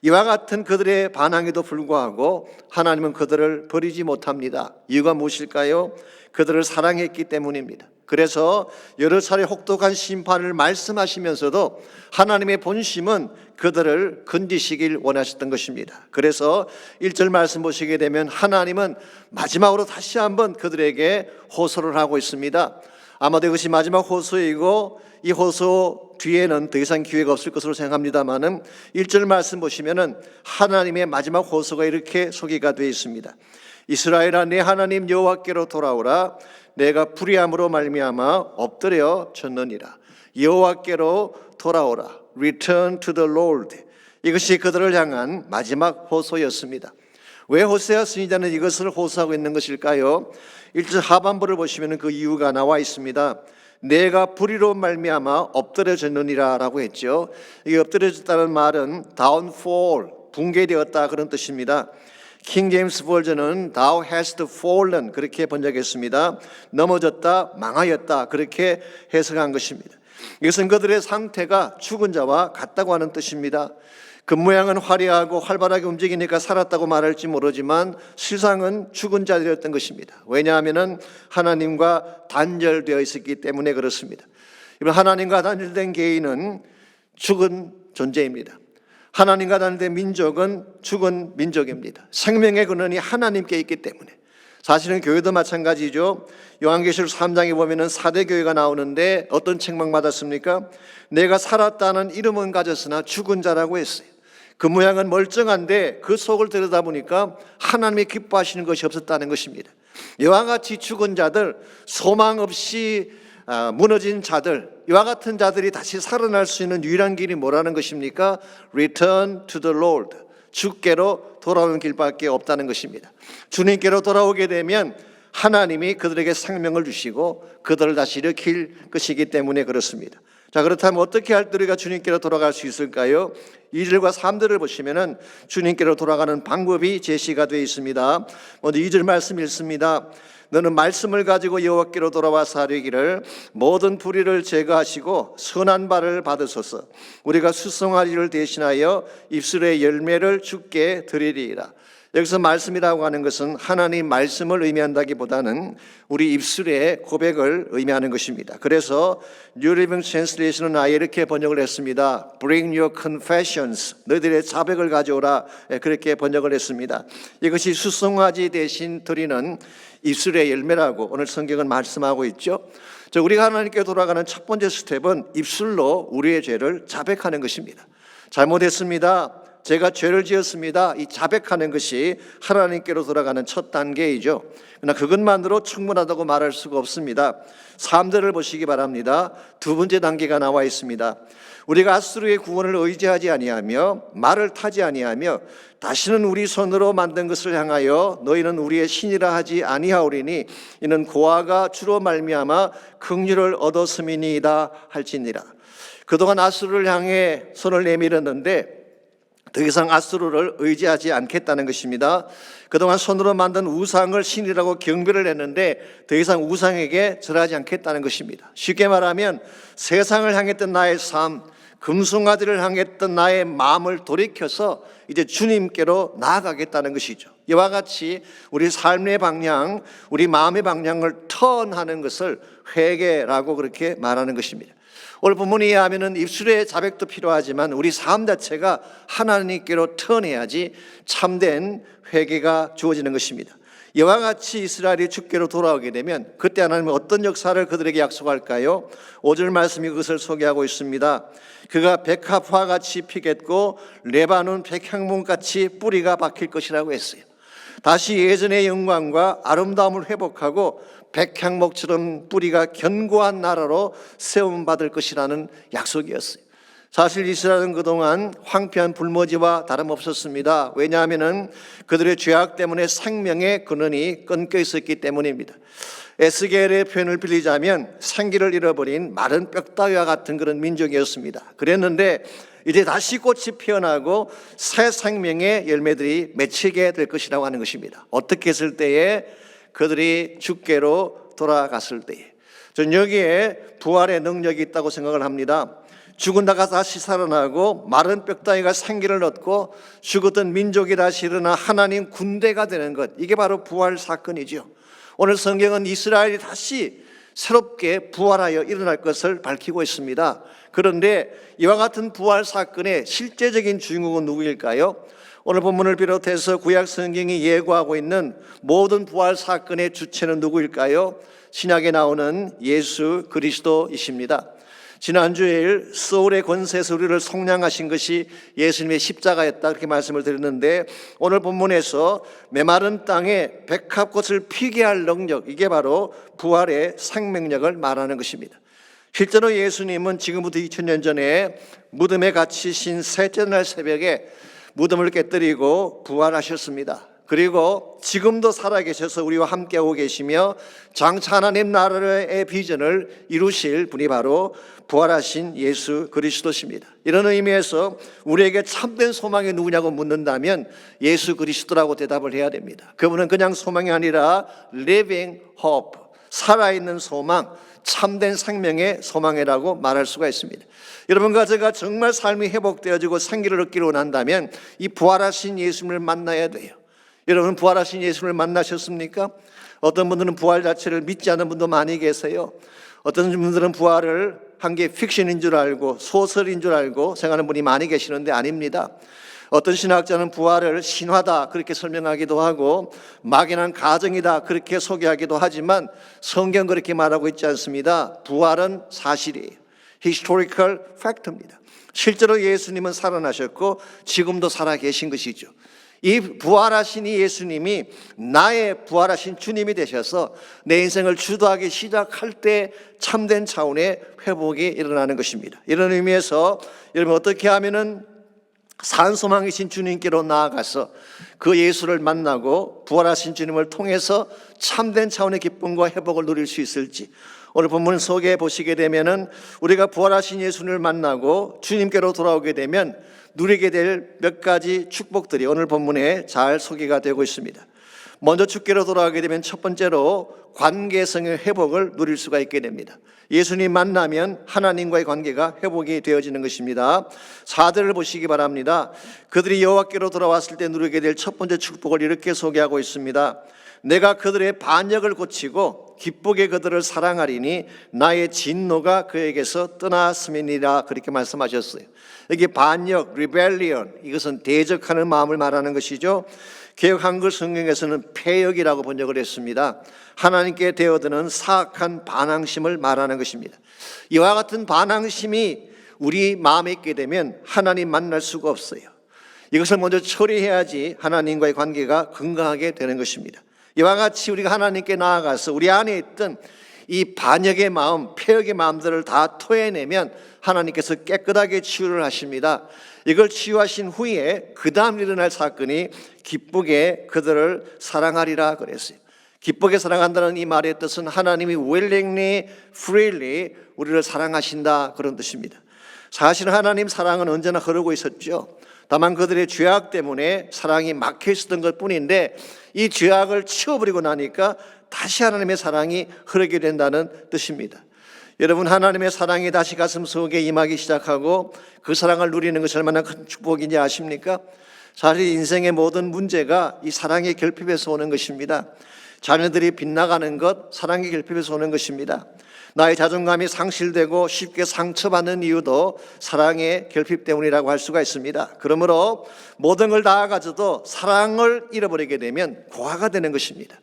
이와 같은 그들의 반항에도 불구하고 하나님은 그들을 버리지 못합니다. 이유가 무엇일까요? 그들을 사랑했기 때문입니다. 그래서 여러 차례 혹독한 심판을 말씀하시면서도 하나님의 본심은 그들을 건지시길 원하셨던 것입니다. 그래서 1절 말씀 보시게 되면 하나님은 마지막으로 다시 한번 그들에게 호소를 하고 있습니다. 아마도 이것이 마지막 호소이고 이 호소 뒤에는 더 이상 기회가 없을 것으로 생각합니다만은 1절 말씀 보시면은 하나님의 마지막 호소가 이렇게 소개가 되어 있습니다. 이스라엘아 내 하나님 여호와께로 돌아오라. 내가 불의함으로 말미암아 엎드려 졌느니라. 여호와께로 돌아오라. Return to the Lord. 이것이 그들을 향한 마지막 호소였습니다. 왜 호세아 선지자는 이것을 호소하고 있는 것일까요? 1절 하반부를 보시면 그 이유가 나와 있습니다. 내가 불의로 말미암아 엎드려졌느니라 라고 했죠. 이 엎드려졌다는 말은 downfall, 붕괴되었다 그런 뜻입니다. 킹 제임스 버전은 Thou hast fallen 그렇게 번역했습니다. 넘어졌다, 망하였다 그렇게 해석한 것입니다. 이것은 그들의 상태가 죽은 자와 같다고 하는 뜻입니다. 그 모양은 화려하고 활발하게 움직이니까 살았다고 말할지 모르지만 실상은 죽은 자들이었던 것입니다. 왜냐하면 하나님과 단절되어 있었기 때문에 그렇습니다. 하나님과 단절된 개인은 죽은 존재입니다. 하나님과 단절된 민족은 죽은 민족입니다. 생명의 근원이 하나님께 있기 때문에. 사실은 교회도 마찬가지죠. 요한계시록 3장에 보면은 4대 교회가 나오는데 어떤 책망 받았습니까? 내가 살았다는 이름은 가졌으나 죽은 자라고 했어요. 그 모양은 멀쩡한데 그 속을 들여다보니까 하나님이 기뻐하시는 것이 없었다는 것입니다. 이와 같이 죽은 자들, 소망 없이 무너진 자들, 이와 같은 자들이 다시 살아날 수 있는 유일한 길이 뭐라는 것입니까? Return to the Lord, 주께로 돌아오는 길밖에 없다는 것입니다. 주님께로 돌아오게 되면 하나님이 그들에게 생명을 주시고 그들을 다시 일으킬 것이기 때문에 그렇습니다. 자, 그렇다면 어떻게 할 때 우리가 주님께로 돌아갈 수 있을까요? 2절과 3절을 보시면은 주님께로 돌아가는 방법이 제시가 되어 있습니다. 먼저 2절 말씀 읽습니다. 너는 말씀을 가지고 여호와께로 돌아와서 하려기를 모든 불의를 제거하시고 선한 바를 받으소서. 우리가 수송아지를 대신하여 입술의 열매를 주께 드리리이다. 여기서 말씀이라고 하는 것은 하나님 말씀을 의미한다기보다는 우리 입술의 고백을 의미하는 것입니다. 그래서 New Living Translation은 아예 이렇게 번역을 했습니다. Bring your confessions, 너희들의 자백을 가져오라, 그렇게 번역을 했습니다. 이것이 수송아지 대신 드리는 입술의 열매라고 오늘 성경은 말씀하고 있죠. 우리가 하나님께 돌아가는 첫 번째 스텝은 입술로 우리의 죄를 자백하는 것입니다. 잘못했습니다, 제가 죄를 지었습니다, 이 자백하는 것이 하나님께로 돌아가는 첫 단계이죠. 그러나 그것만으로 충분하다고 말할 수가 없습니다. 3절을 보시기 바랍니다. 두 번째 단계가 나와 있습니다. 우리가 아수르의 구원을 의지하지 아니하며 말을 타지 아니하며 다시는 우리 손으로 만든 것을 향하여 너희는 우리의 신이라 하지 아니하오리니 이는 고아가 주로 말미암아 긍휼을 얻었음이니이다 할지니라. 그동안 아수르를 향해 손을 내밀었는데 더 이상 아수르를 의지하지 않겠다는 것입니다. 그동안 손으로 만든 우상을 신이라고 경배를 했는데 더 이상 우상에게 절하지 않겠다는 것입니다. 쉽게 말하면 세상을 향했던 나의 삶, 금송아지를 향했던 나의 마음을 돌이켜서 이제 주님께로 나아가겠다는 것이죠. 이와 같이 우리 삶의 방향, 우리 마음의 방향을 턴하는 것을 회개라고 그렇게 말하는 것입니다. 오늘 본문에 의하면 입술의 자백도 필요하지만 우리 삶 자체가 하나님께로 턴해야지 참된 회개가 주어지는 것입니다. 이와 같이 이스라엘이 주께로 돌아오게 되면 그때 하나님은 어떤 역사를 그들에게 약속할까요? 5절 말씀이 그것을 소개하고 있습니다. 그가 백합화 같이 피겠고 레바논 백향목같이 뿌리가 박힐 것이라고 했어요. 다시 예전의 영광과 아름다움을 회복하고 백향목처럼 뿌리가 견고한 나라로 세움받을 것이라는 약속이었어요. 사실 이스라엘은 그동안 황폐한 불모지와 다름없었습니다. 왜냐하면 그들의 죄악 때문에 생명의 근원이 끊겨 있었기 때문입니다. 에스겔의 표현을 빌리자면 생기를 잃어버린 마른 뼈다귀와 같은 그런 민족이었습니다. 그랬는데 이제 다시 꽃이 피어나고 새 생명의 열매들이 맺히게 될 것이라고 하는 것입니다. 어떻게 했을 때에? 그들이 주께로 돌아갔을 때에. 저는 여기에 부활의 능력이 있다고 생각을 합니다. 죽은 자가 다시 살아나고 마른 뼈다귀가 생기를 얻고 죽었던 민족이 다시 일어나 하나님 군대가 되는 것, 이게 바로 부활 사건이죠. 오늘 성경은 이스라엘이 다시 새롭게 부활하여 일어날 것을 밝히고 있습니다. 그런데 이와 같은 부활 사건의 실제적인 주인공은 누구일까요? 오늘 본문을 비롯해서 구약 성경이 예고하고 있는 모든 부활 사건의 주체는 누구일까요? 신약에 나오는 예수 그리스도이십니다. 지난주에 서울의 권세에서 우리를 속량하신 것이 예수님의 십자가였다, 그렇게 말씀을 드렸는데 오늘 본문에서 메마른 땅에 백합꽃을 피게 할 능력, 이게 바로 부활의 생명력을 말하는 것입니다. 실제로 예수님은 지금부터 2000년 전에 무덤에 갇히신 셋째 날 새벽에 무덤을 깨뜨리고 부활하셨습니다. 그리고 지금도 살아계셔서 우리와 함께하고 계시며 장차 하나님 나라의 비전을 이루실 분이 바로 부활하신 예수 그리스도십니다. 이런 의미에서 우리에게 참된 소망이 누구냐고 묻는다면 예수 그리스도라고 대답을 해야 됩니다. 그분은 그냥 소망이 아니라 living hope, 살아있는 소망, 참된 생명의 소망이라고 말할 수가 있습니다. 여러분과 제가 정말 삶이 회복되어지고 생기를 얻기를 원한다면 이 부활하신 예수님을 만나야 돼요. 여러분 부활하신 예수님을 만나셨습니까? 어떤 분들은 부활 자체를 믿지 않는 분도 많이 계세요. 어떤 분들은 부활을 한 게 픽션인 줄 알고 소설인 줄 알고 생각하는 분이 많이 계시는데 아닙니다. 어떤 신학자는 부활을 신화다 그렇게 설명하기도 하고 막연한 가정이다 그렇게 소개하기도 하지만 성경 그렇게 말하고 있지 않습니다. 부활은 사실이에요. historical fact입니다. 실제로 예수님은 살아나셨고 지금도 살아계신 것이죠. 이 부활하신 이 예수님이 나의 부활하신 주님이 되셔서 내 인생을 주도하기 시작할 때 참된 차원의 회복이 일어나는 것입니다. 이런 의미에서 여러분 어떻게 하면은 산소망이신 주님께로 나아가서 그 예수를 만나고 부활하신 주님을 통해서 참된 차원의 기쁨과 회복을 누릴 수 있을지 오늘 본문 소개해 보시게 되면은 우리가 부활하신 예수님을 만나고 주님께로 돌아오게 되면 누리게 될 몇 가지 축복들이 오늘 본문에 잘 소개가 되고 있습니다. 먼저 주께로 돌아가게 되면 첫 번째로 관계성의 회복을 누릴 수가 있게 됩니다. 예수님 만나면 하나님과의 관계가 회복이 되어지는 것입니다. 4절을 보시기 바랍니다. 그들이 여호와께로 돌아왔을 때 누리게 될 첫 번째 축복을 이렇게 소개하고 있습니다. 내가 그들의 반역을 고치고 기쁘게 그들을 사랑하리니 나의 진노가 그에게서 떠났음이니라 그렇게 말씀하셨어요. 여기 반역, rebellion 이것은 대적하는 마음을 말하는 것이죠. 개역 한글 성경에서는 패역이라고 번역을 했습니다. 하나님께 대어드는 사악한 반항심을 말하는 것입니다. 이와 같은 반항심이 우리 마음에 있게 되면 하나님 만날 수가 없어요. 이것을 먼저 처리해야지 하나님과의 관계가 건강하게 되는 것입니다. 이와 같이 우리가 하나님께 나아가서 우리 안에 있던 이 반역의 마음, 패역의 마음들을 다 토해내면 하나님께서 깨끗하게 치유를 하십니다. 이걸 치유하신 후에 그 다음 일어날 사건이 기쁘게 그들을 사랑하리라 그랬어요. 기쁘게 사랑한다는 이 말의 뜻은 하나님이 willingly, freely 우리를 사랑하신다 그런 뜻입니다. 사실 하나님 사랑은 언제나 흐르고 있었죠. 다만 그들의 죄악 때문에 사랑이 막혀 있었던 것 뿐인데 이 죄악을 치워버리고 나니까 다시 하나님의 사랑이 흐르게 된다는 뜻입니다. 여러분 하나님의 사랑이 다시 가슴 속에 임하기 시작하고 그 사랑을 누리는 것이 얼마나 큰 축복인지 아십니까? 사실 인생의 모든 문제가 이 사랑의 결핍에서 오는 것입니다. 자녀들이 빗나가는 것 사랑의 결핍에서 오는 것입니다. 나의 자존감이 상실되고 쉽게 상처받는 이유도 사랑의 결핍 때문이라고 할 수가 있습니다. 그러므로 모든 걸 다 가져도 사랑을 잃어버리게 되면 고아가 되는 것입니다.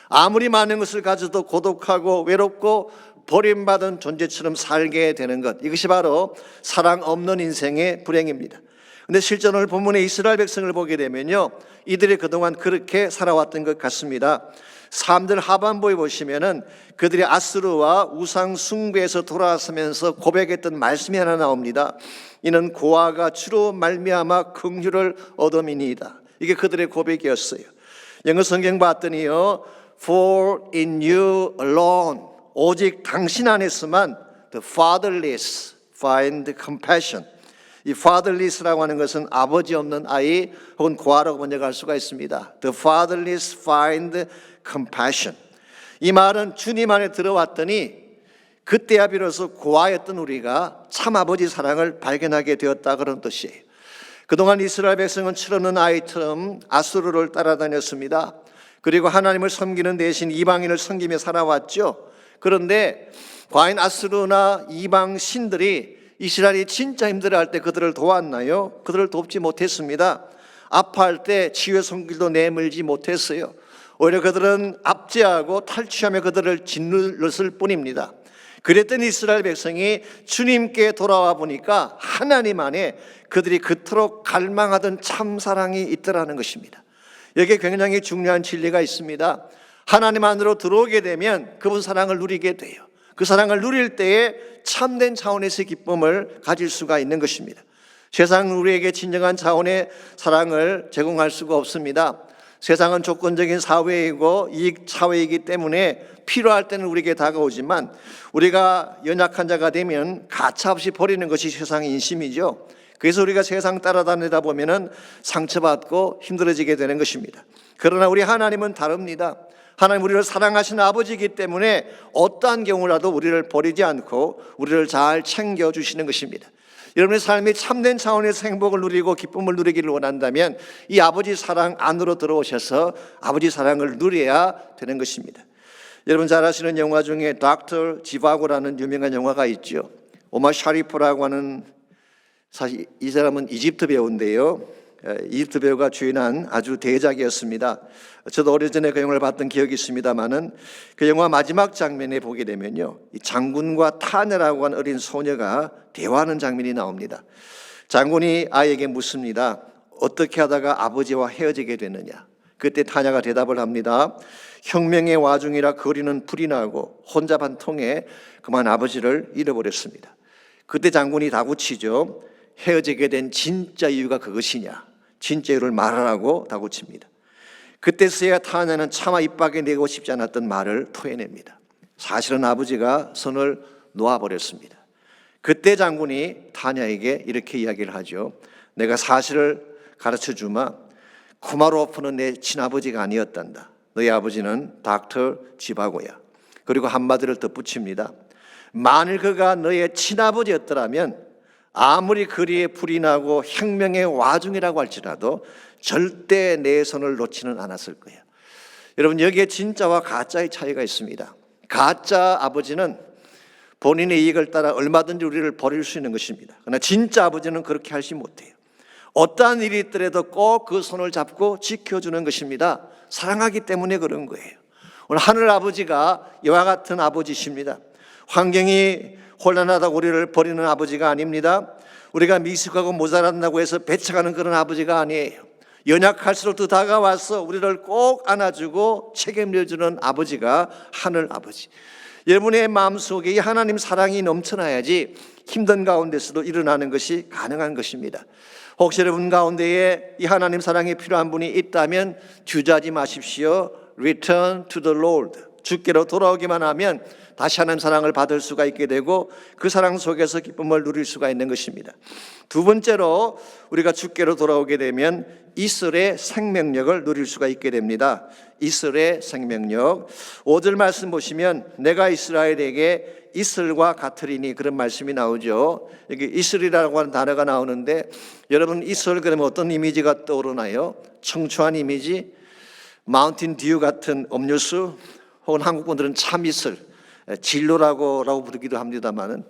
아무리 많은 것을 가져도 고독하고 외롭고 버림받은 존재처럼 살게 되는 것, 이것이 바로 사랑 없는 인생의 불행입니다. 그런데 실제 오늘 본문의 이스라엘 백성을 보게 되면요, 이들이 그동안 그렇게 살아왔던 것 같습니다. 3절 하반부에 보시면은 그들이 아수르와 우상 숭배에서 돌아서면서 고백했던 말씀이 하나 나옵니다. 이는 고아가 주로 말미암아 긍휼을 얻음이니이다. 이게 그들의 고백이었어요. 영어 성경 봤더니요, For in you alone, 오직 당신 안에서만 the fatherless find compassion. 이 fatherless라고 하는 것은 아버지 없는 아이 혹은 고아라고 번역할 수가 있습니다. The fatherless find compassion. 이 말은 주님 안에 들어왔더니 그때야 비로소 고아였던 우리가 참 아버지 사랑을 발견하게 되었다 그런 뜻이에요. 그동안 이스라엘 백성은 철없는 아이처럼 아수르를 따라다녔습니다. 그리고 하나님을 섬기는 대신 이방인을 섬기며 살아왔죠. 그런데 과연 아수르나 이방 신들이 이스라엘이 진짜 힘들어할 때 그들을 도왔나요? 그들을 돕지 못했습니다. 아파할 때 치유의 손길도 내밀지 못했어요. 오히려 그들은 압제하고 탈취하며 그들을 짓눌렀을 뿐입니다. 그랬던 이스라엘 백성이 주님께 돌아와 보니까 하나님 안에 그들이 그토록 갈망하던 참사랑이 있더라는 것입니다. 여기에 굉장히 중요한 진리가 있습니다. 하나님 안으로 들어오게 되면 그분 사랑을 누리게 돼요. 그 사랑을 누릴 때에 참된 차원에서의 기쁨을 가질 수가 있는 것입니다. 세상은 우리에게 진정한 차원의 사랑을 제공할 수가 없습니다. 세상은 조건적인 사회이고 이익 사회이기 때문에 필요할 때는 우리에게 다가오지만 우리가 연약한 자가 되면 가차없이 버리는 것이 세상의 인심이죠. 그래서 우리가 세상 따라다니다 보면은 상처받고 힘들어지게 되는 것입니다. 그러나 우리 하나님은 다릅니다. 하나님 우리를 사랑하시는 아버지이기 때문에 어떠한 경우라도 우리를 버리지 않고 우리를 잘 챙겨주시는 것입니다. 여러분의 삶이 참된 차원에서 행복을 누리고 기쁨을 누리기를 원한다면 이 아버지 사랑 안으로 들어오셔서 아버지 사랑을 누려야 되는 것입니다. 여러분 잘 아시는 영화 중에 닥터 지바고라는 유명한 영화가 있죠. 오마 샤리프라고 하는, 사실 이 사람은 이집트 배우인데요. 이집트 배우가 주연한 아주 대작이었습니다. 저도 오래전에 그 영화를 봤던 기억이 있습니다만은 그 영화 마지막 장면에 보게 되면요, 이 장군과 타냐라고 하는 어린 소녀가 대화하는 장면이 나옵니다. 장군이 아이에게 묻습니다. 어떻게 하다가 아버지와 헤어지게 됐느냐? 그때 타냐가 대답을 합니다. 혁명의 와중이라 거리는 불이 나고 혼잡한 통에 그만 아버지를 잃어버렸습니다. 그때 장군이 다구치죠. 헤어지게 된 진짜 이유가 그것이냐? 진짜 이유를 말하라고 다구칩니다. 그때서야 타냐는 차마 입 밖에 내고 싶지 않았던 말을 토해냅니다. 사실은 아버지가 손을 놓아버렸습니다. 그때 장군이 타냐에게 이렇게 이야기를 하죠. 내가 사실을 가르쳐 주마. 쿠마로프는 내 친아버지가 아니었단다. 너희 아버지는 닥터 지바고야. 그리고 한마디를 덧붙입니다. 만일 그가 너의 친아버지였더라면 아무리 거리에 불이 나고 혁명의 와중이라고 할지라도 절대 내 손을 놓지는 않았을 거예요. 여러분 여기에 진짜와 가짜의 차이가 있습니다. 가짜 아버지는 본인의 이익을 따라 얼마든지 우리를 버릴 수 있는 것입니다. 그러나 진짜 아버지는 그렇게 하지 못해요. 어떠한 일이 있더라도 꼭 그 손을 잡고 지켜주는 것입니다. 사랑하기 때문에 그런 거예요. 오늘 하늘 아버지가 이와 같은 아버지십니다. 환경이 혼란하다고 우리를 버리는 아버지가 아닙니다. 우리가 미숙하고 모자란다고 해서 배척하는 그런 아버지가 아니에요. 연약할수록 더 다가와서 우리를 꼭 안아주고 책임져주는 아버지가 하늘 아버지. 여러분의 마음속에 이 하나님 사랑이 넘쳐나야지 힘든 가운데서도 일어나는 것이 가능한 것입니다. 혹시 여러분 가운데에 이 하나님 사랑이 필요한 분이 있다면 주저하지 마십시오. Return to the Lord. 주께로 돌아오기만 하면 다시 하나님 사랑을 받을 수가 있게 되고 그 사랑 속에서 기쁨을 누릴 수가 있는 것입니다. 두 번째로 우리가 주께로 돌아오게 되면 이슬의 생명력을 누릴 수가 있게 됩니다. 이슬의 생명력. 5절 말씀 보시면 내가 이스라엘에게 이슬과 같으리니 그런 말씀이 나오죠. 여기 이슬이라고 하는 단어가 나오는데 여러분 이슬 그러면 어떤 이미지가 떠오르나요? 청초한 이미지, 마운틴 듀 같은 음료수, 혹은 한국 분들은 참이슬, 진로라고 부르기도 합니다만은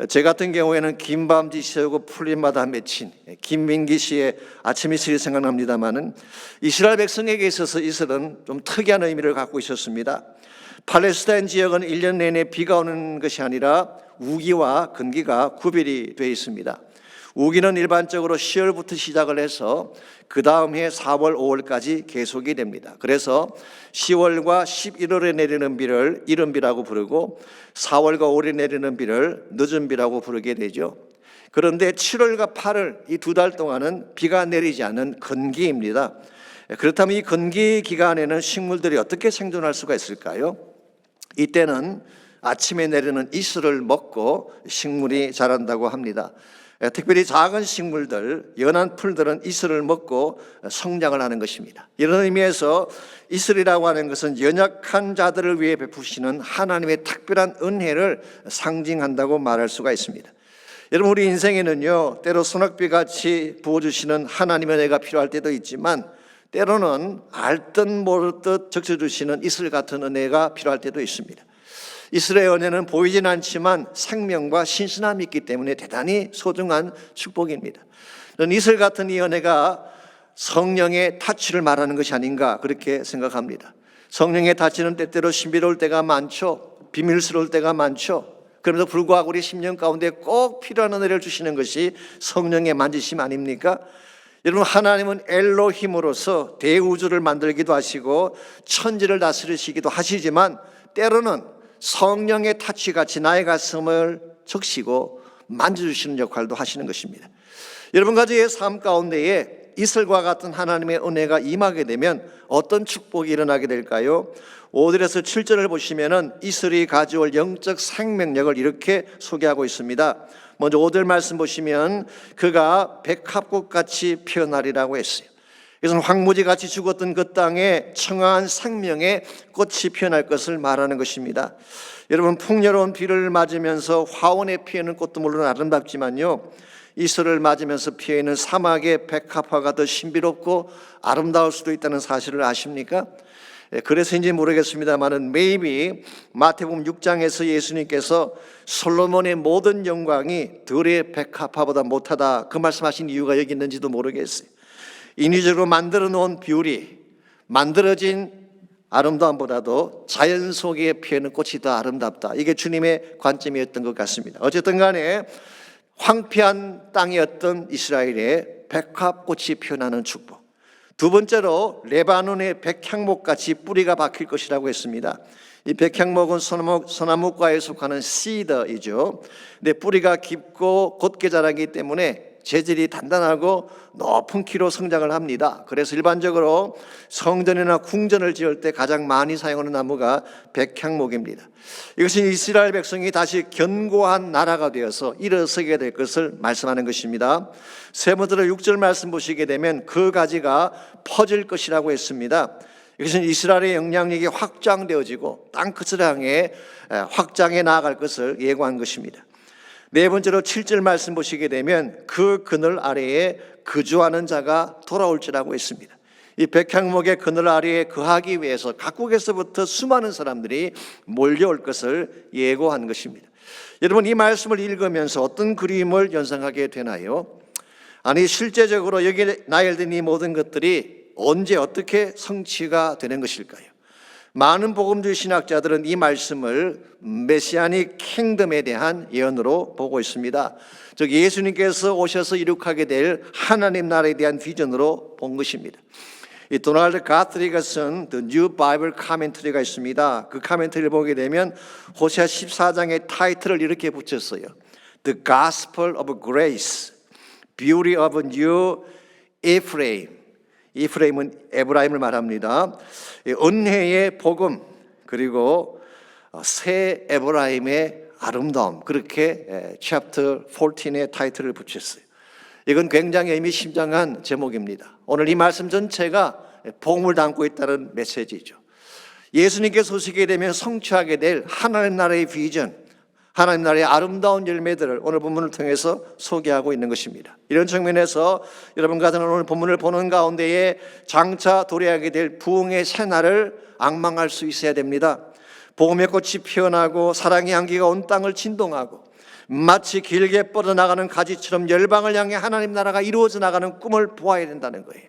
제 같은 경우에는 김밤지 씨하고 풀잎마다 맺힌 김민기 씨의 아침 이슬이 생각납니다만은 이스라엘 백성에게 있어서 이슬은 좀 특이한 의미를 갖고 있었습니다. 팔레스타인 지역은 1년 내내 비가 오는 것이 아니라 우기와 건기가 구별이 되어 있습니다. 우기는 일반적으로 10월부터 시작을 해서 그 다음 해 4월, 5월까지 계속이 됩니다. 그래서 10월과 11월에 내리는 비를 이른 비라고 부르고 4월과 5월에 내리는 비를 늦은 비라고 부르게 되죠. 그런데 7월과 8월 이 두 달 동안은 비가 내리지 않은 건기입니다. 그렇다면 이 건기 기간에는 식물들이 어떻게 생존할 수가 있을까요? 이때는 아침에 내리는 이슬을 먹고 식물이 자란다고 합니다. 특별히 작은 식물들, 연한 풀들은 이슬을 먹고 성장을 하는 것입니다. 이런 의미에서 이슬이라고 하는 것은 연약한 자들을 위해 베푸시는 하나님의 특별한 은혜를 상징한다고 말할 수가 있습니다. 여러분 우리 인생에는요 때로 소낙비같이 부어주시는 하나님의 은혜가 필요할 때도 있지만 때로는 알듯 모르듯 적셔주시는 이슬 같은 은혜가 필요할 때도 있습니다. 이슬의 은혜는 보이진 않지만 생명과 신선함이 있기 때문에 대단히 소중한 축복입니다. 저는 이슬 같은 이 은혜가 성령의 타치를 말하는 것이 아닌가 그렇게 생각합니다. 성령의 타치는 때때로 신비로울 때가 많죠. 비밀스러울 때가 많죠. 그럼에도 불구하고 우리 심령 가운데 꼭 필요한 은혜를 주시는 것이 성령의 만지심 아닙니까? 여러분 하나님은 엘로힘으로서 대우주를 만들기도 하시고 천지를 다스리시기도 하시지만 때로는 성령의 타치같이 나의 가슴을 적시고 만져주시는 역할도 하시는 것입니다. 여러분 가정의 삶 가운데에 이슬과 같은 하나님의 은혜가 임하게 되면 어떤 축복이 일어나게 될까요? 5절에서 7절을 보시면은 이슬이 가져올 영적 생명력을 이렇게 소개하고 있습니다. 먼저 5절 말씀 보시면 그가 백합꽃같이 피어나리라고 했어요. 이것은 황무지같이 죽었던 그 땅에 청아한 생명의 꽃이 피어날 것을 말하는 것입니다. 여러분, 풍요로운 비를 맞으면서 화원에 피어있는 꽃도 물론 아름답지만요, 이슬을 맞으면서 피어있는 사막의 백합화가 더 신비롭고 아름다울 수도 있다는 사실을 아십니까? 그래서인지 모르겠습니다만은 maybe 마태복음 6장에서 예수님께서 솔로몬의 모든 영광이 들의 백합화보다 못하다 그 말씀하신 이유가 여기 있는지도 모르겠어요. 인위적으로 만들어 놓은 뷰리, 만들어진 아름다움보다도 자연 속에 피어있는 꽃이 더 아름답다. 이게 주님의 관점이었던 것 같습니다. 어쨌든 간에 황폐한 땅이었던 이스라엘에 백합꽃이 피어나는 축복. 두 번째로 레바논의 백향목같이 뿌리가 박힐 것이라고 했습니다. 이 백향목은 소나무과에 속하는 시더이죠. 근데 뿌리가 깊고 곧게 자라기 때문에 재질이 단단하고 높은 키로 성장을 합니다. 그래서 일반적으로 성전이나 궁전을 지을 때 가장 많이 사용하는 나무가 백향목입니다. 이것은 이스라엘 백성이 다시 견고한 나라가 되어서 일어서게 될 것을 말씀하는 것입니다. 세 번째로 6절 말씀 보시게 되면 그 가지가 퍼질 것이라고 했습니다. 이것은 이스라엘의 영향력이 확장되어지고 땅끝을 향해 확장해 나아갈 것을 예고한 것입니다. 네 번째로 7절 말씀 보시게 되면 그 그늘 아래에 거주하는 자가 돌아올지라고 했습니다. 이 백향목의 그늘 아래에 거하기 위해서 각국에서부터 수많은 사람들이 몰려올 것을 예고한 것입니다. 여러분, 이 말씀을 읽으면서 어떤 그림을 연상하게 되나요? 아니, 실제적으로 여기에 나열된 이 모든 것들이 언제 어떻게 성취가 되는 것일까요? 많은 복음주의 신학자들은 이 말씀을 메시아닉 킹덤에 대한 예언으로 보고 있습니다. 즉 예수님께서 오셔서 이룩하게 될 하나님 나라에 대한 비전으로 본 것입니다. 이 도널드 가트리가 쓴 The New Bible Commentary가 있습니다. 그 카멘터리를 보게 되면 호세아 14장의 타이틀을 이렇게 붙였어요. The Gospel of Grace, Beauty of New Ephraim. 이프레임은 에브라임을 말합니다. 은혜의 복음, 그리고 새 에브라임의 아름다움, 그렇게 챕터 14의 타이틀을 붙였어요. 이건 굉장히 의미심장한 제목입니다. 오늘 이 말씀 전체가 복음을 담고 있다는 메시지죠. 예수님께서 오시게 되면 성취하게 될 하나님 나라의 비전, 하나님 나라의 아름다운 열매들을 오늘 본문을 통해서 소개하고 있는 것입니다. 이런 측면에서 여러분과 저는 오늘 본문을 보는 가운데에 장차 도래하게 될 부흥의 새날을 앙망할 수 있어야 됩니다. 복음의 꽃이 피어나고 사랑의 향기가 온 땅을 진동하고 마치 길게 뻗어나가는 가지처럼 열방을 향해 하나님 나라가 이루어져 나가는 꿈을 보아야 된다는 거예요.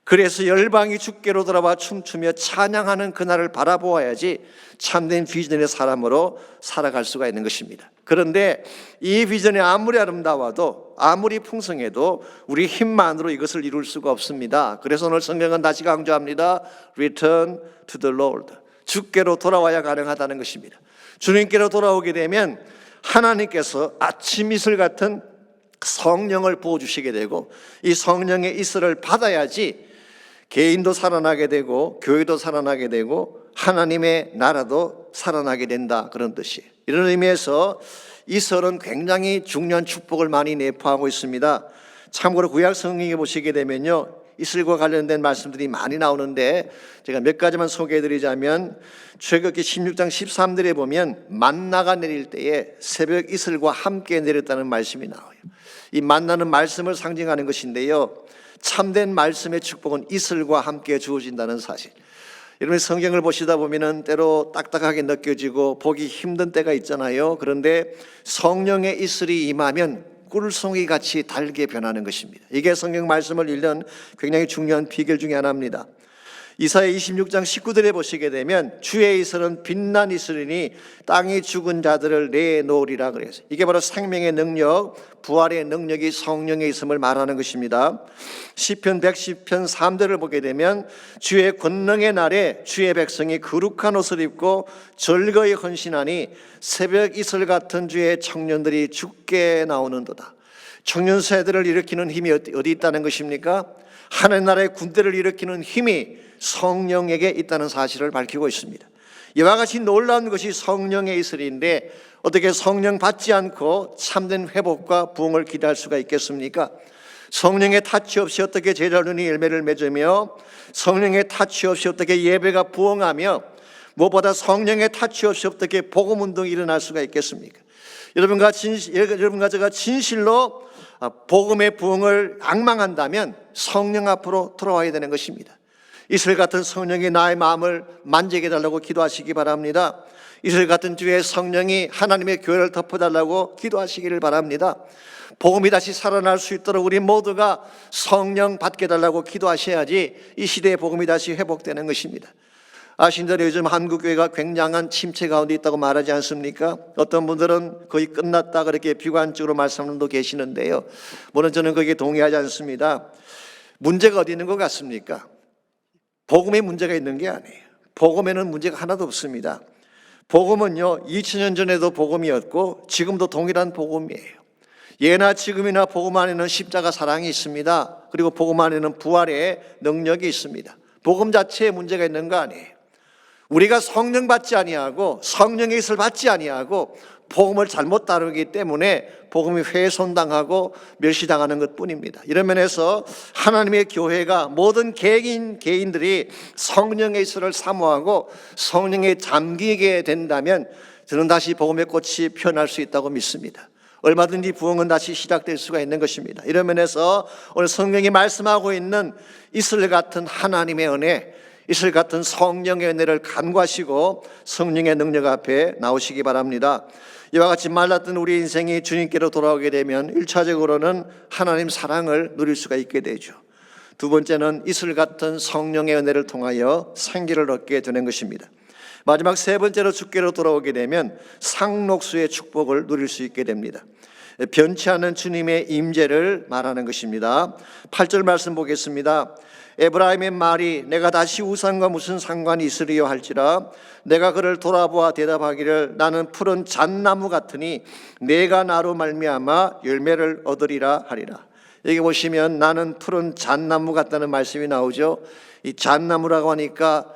그래서 열방이 주께로 돌아와 춤추며 찬양하는 그날을 바라보아야지 참된 비전의 사람으로 살아갈 수가 있는 것입니다. 그런데 이 비전이 아무리 아름다워도 아무리 풍성해도 우리 힘만으로 이것을 이룰 수가 없습니다. 그래서 오늘 성경은 다시 강조합니다. Return to the Lord. 주께로 돌아와야 가능하다는 것입니다. 주님께로 돌아오게 되면 하나님께서 아침 이슬 같은 성령을 부어주시게 되고 이 성령의 이슬을 받아야지 개인도 살아나게 되고 교회도 살아나게 되고 하나님의 나라도 살아나게 된다, 그런 뜻이에요. 이런 의미에서 이슬은 굉장히 중요한 축복을 많이 내포하고 있습니다. 참고로 구약 성경에 보시게 되면요, 이슬과 관련된 말씀들이 많이 나오는데 제가 몇 가지만 소개해드리자면 출애굽기 16장 13절에 보면 만나가 내릴 때에 새벽 이슬과 함께 내렸다는 말씀이 나와요. 이 만나는 말씀을 상징하는 것인데요, 참된 말씀의 축복은 이슬과 함께 주어진다는 사실. 여러분, 성경을 보시다 보면은 때로 딱딱하게 느껴지고 보기 힘든 때가 있잖아요. 그런데 성령의 이슬이 임하면 꿀송이 같이 달게 변하는 것입니다. 이게 성경 말씀을 읽는 굉장히 중요한 비결 중에 하나입니다. 이사야 26장 19절에 보시게 되면 주의 이슬은 빛난 이슬이니 땅이 죽은 자들을 내놓으리라 그래서 이게 바로 생명의 능력, 부활의 능력이 성령에 있음을 말하는 것입니다. 시편 110편 3절을 보게 되면 주의 권능의 날에 주의 백성이 거룩한 옷을 입고 즐거이 헌신하니 새벽 이슬 같은 주의 청년들이 죽게 나오는도다. 청년 세대를 일으키는 힘이 어디 있다는 것입니까? 하나님 나라의 군대를 일으키는 힘이 성령에게 있다는 사실을 밝히고 있습니다. 이와 같이 놀라운 것이 성령의 이슬인데 어떻게 성령 받지 않고 참된 회복과 부흥을 기대할 수가 있겠습니까? 성령의 타치 없이 어떻게 제자눈이 열매를 맺으며 성령의 타치 없이 어떻게 예배가 부흥하며 무엇보다 성령의 타치 없이 어떻게 복음 운동이 일어날 수가 있겠습니까? 여러분과 제가 진실로 복음의 부흥을 앙망한다면 성령 앞으로 돌아와야 되는 것입니다. 이슬 같은 성령이 나의 마음을 만지게 해달라고 기도하시기 바랍니다. 이슬 같은 주의 성령이 하나님의 교회를 덮어달라고 기도하시기를 바랍니다. 복음이 다시 살아날 수 있도록 우리 모두가 성령 받게 해달라고 기도하셔야지 이 시대의 복음이 다시 회복되는 것입니다. 아신 대로 요즘 한국교회가 굉장한 침체 가운데 있다고 말하지 않습니까? 어떤 분들은 거의 끝났다 그렇게 비관적으로 말씀하는 분도 계시는데요, 물론 저는 거기에 동의하지 않습니다. 문제가 어디 있는 것 같습니까? 복음에 문제가 있는 게 아니에요. 복음에는 문제가 하나도 없습니다. 복음은요, 2000년 전에도 복음이었고 지금도 동일한 복음이에요. 예나 지금이나 복음 안에는 십자가 사랑이 있습니다. 그리고 복음 안에는 부활의 능력이 있습니다. 복음 자체에 문제가 있는 거 아니에요. 우리가 성령 받지 아니하고 성령의 있을 받지 아니하고 복음을 잘못 다루기 때문에 복음이 훼손당하고 멸시당하는 것뿐입니다. 이런 면에서 하나님의 교회가 모든 개인들이 성령의 있을을 사모하고 성령에 잠기게 된다면 저는 다시 복음의 꽃이 피어날 수 있다고 믿습니다. 얼마든지 부흥은 다시 시작될 수가 있는 것입니다. 이런 면에서 오늘 성경이 말씀하고 있는 이슬 같은 하나님의 은혜, 이슬 같은 성령의 은혜를 간구하시고 성령의 능력 앞에 나오시기 바랍니다. 이와 같이 말랐던 우리 인생이 주님께로 돌아오게 되면 1차적으로는 하나님 사랑을 누릴 수가 있게 되죠. 두 번째는 이슬 같은 성령의 은혜를 통하여 생기를 얻게 되는 것입니다. 마지막 세 번째로 주께로 돌아오게 되면 상록수의 축복을 누릴 수 있게 됩니다. 변치 않는 주님의 임재를 말하는 것입니다. 8절 말씀 보겠습니다. 에브라임의 말이 내가 다시 우상과 무슨 상관이 있으리요 할지라 내가 그를 돌아보아 대답하기를 나는 푸른 잣나무 같으니 내가 나로 말미암아 열매를 얻으리라 하리라. 여기 보시면 나는 푸른 잣나무 같다는 말씀이 나오죠. 이 잣나무라고 하니까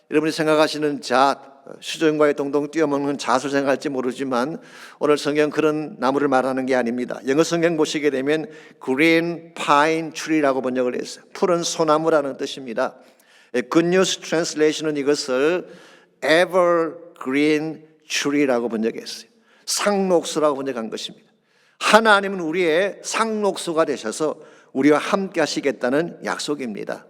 여러분이 생각하시는 잣, 수정과에 동동 뛰어먹는 잣을 생각할지 모르지만 오늘 성경 그런 나무를 말하는 게 아닙니다. 영어 성경 보시게 되면 Green Pine Tree라고 번역을 했어요. 푸른 소나무라는 뜻입니다. Good News Translation은 이것을 Evergreen Tree라고 번역했어요. 상록수라고 번역한 것입니다. 하나님은 우리의 상록수가 되셔서 우리와 함께 하시겠다는 약속입니다.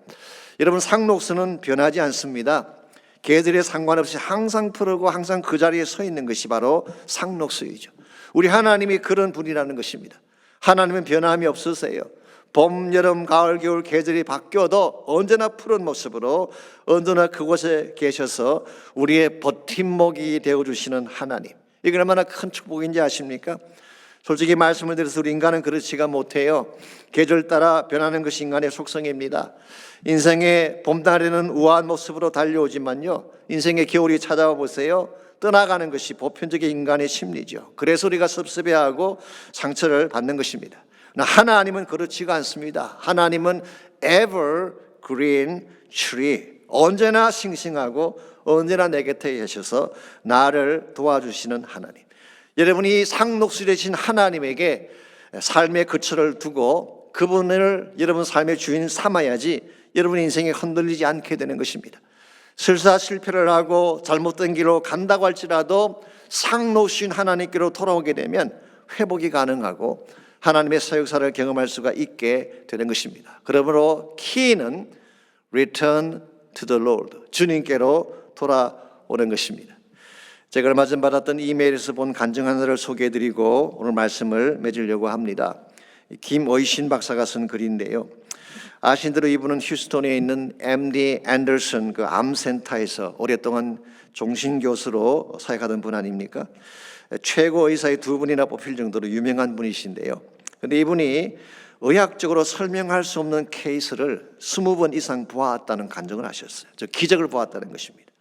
여러분, 상록수는 변하지 않습니다. 개들에 상관없이 항상 푸르고 항상 그 자리에 서 있는 것이 바로 상록수이죠. 우리 하나님이 그런 분이라는 것입니다. 하나님은 변함이 없으세요. 봄, 여름, 가을, 겨울 계절이 바뀌어도 언제나 푸른 모습으로 언제나 그곳에 계셔서 우리의 버팀목이 되어주시는 하나님, 이게 얼마나 큰 축복인지 아십니까? 솔직히 말씀을 드려서 우리 인간은 그렇지가 못해요. 계절 따라 변하는 것이 인간의 속성입니다. 인생의 봄날에는 우아한 모습으로 달려오지만요, 인생의 겨울이 찾아와 보세요. 떠나가는 것이 보편적인 인간의 심리죠. 그래서 우리가 섭섭해하고 상처를 받는 것입니다. 하나님은 그렇지가 않습니다. 하나님은 evergreen tree, 언제나 싱싱하고 언제나 내 곁에 계셔서 나를 도와주시는 하나님. 여러분이 상록수 되신 하나님에게 삶의 거처를 두고 그분을 여러분 삶의 주인 삼아야지 여러분 인생이 흔들리지 않게 되는 것입니다. 설사 실패를 하고 잘못된 길로 간다고 할지라도 상록수인 하나님께로 돌아오게 되면 회복이 가능하고 하나님의 사역사를 경험할 수가 있게 되는 것입니다. 그러므로 키는 return to the Lord, 주님께로 돌아오는 것입니다. 제가 얼마 전 받았던 이메일에서 본 간증 하나를 소개해드리고 오늘 말씀을 맺으려고 합니다. 김의신 박사가 쓴 글인데요, 아신 대로 이분은 휴스턴에 있는 MD 앤더슨 그 암센터에서 오랫동안 종신교수로 사역하던 분 아닙니까? 최고 의사의 두 분이나 뽑힐 정도로 유명한 분이신데요, 그런데 이분이 의학적으로 설명할 수 없는 케이스를 20번 이상 보았다는 간증을 하셨어요. 저 기적을 보았다는 것입니다.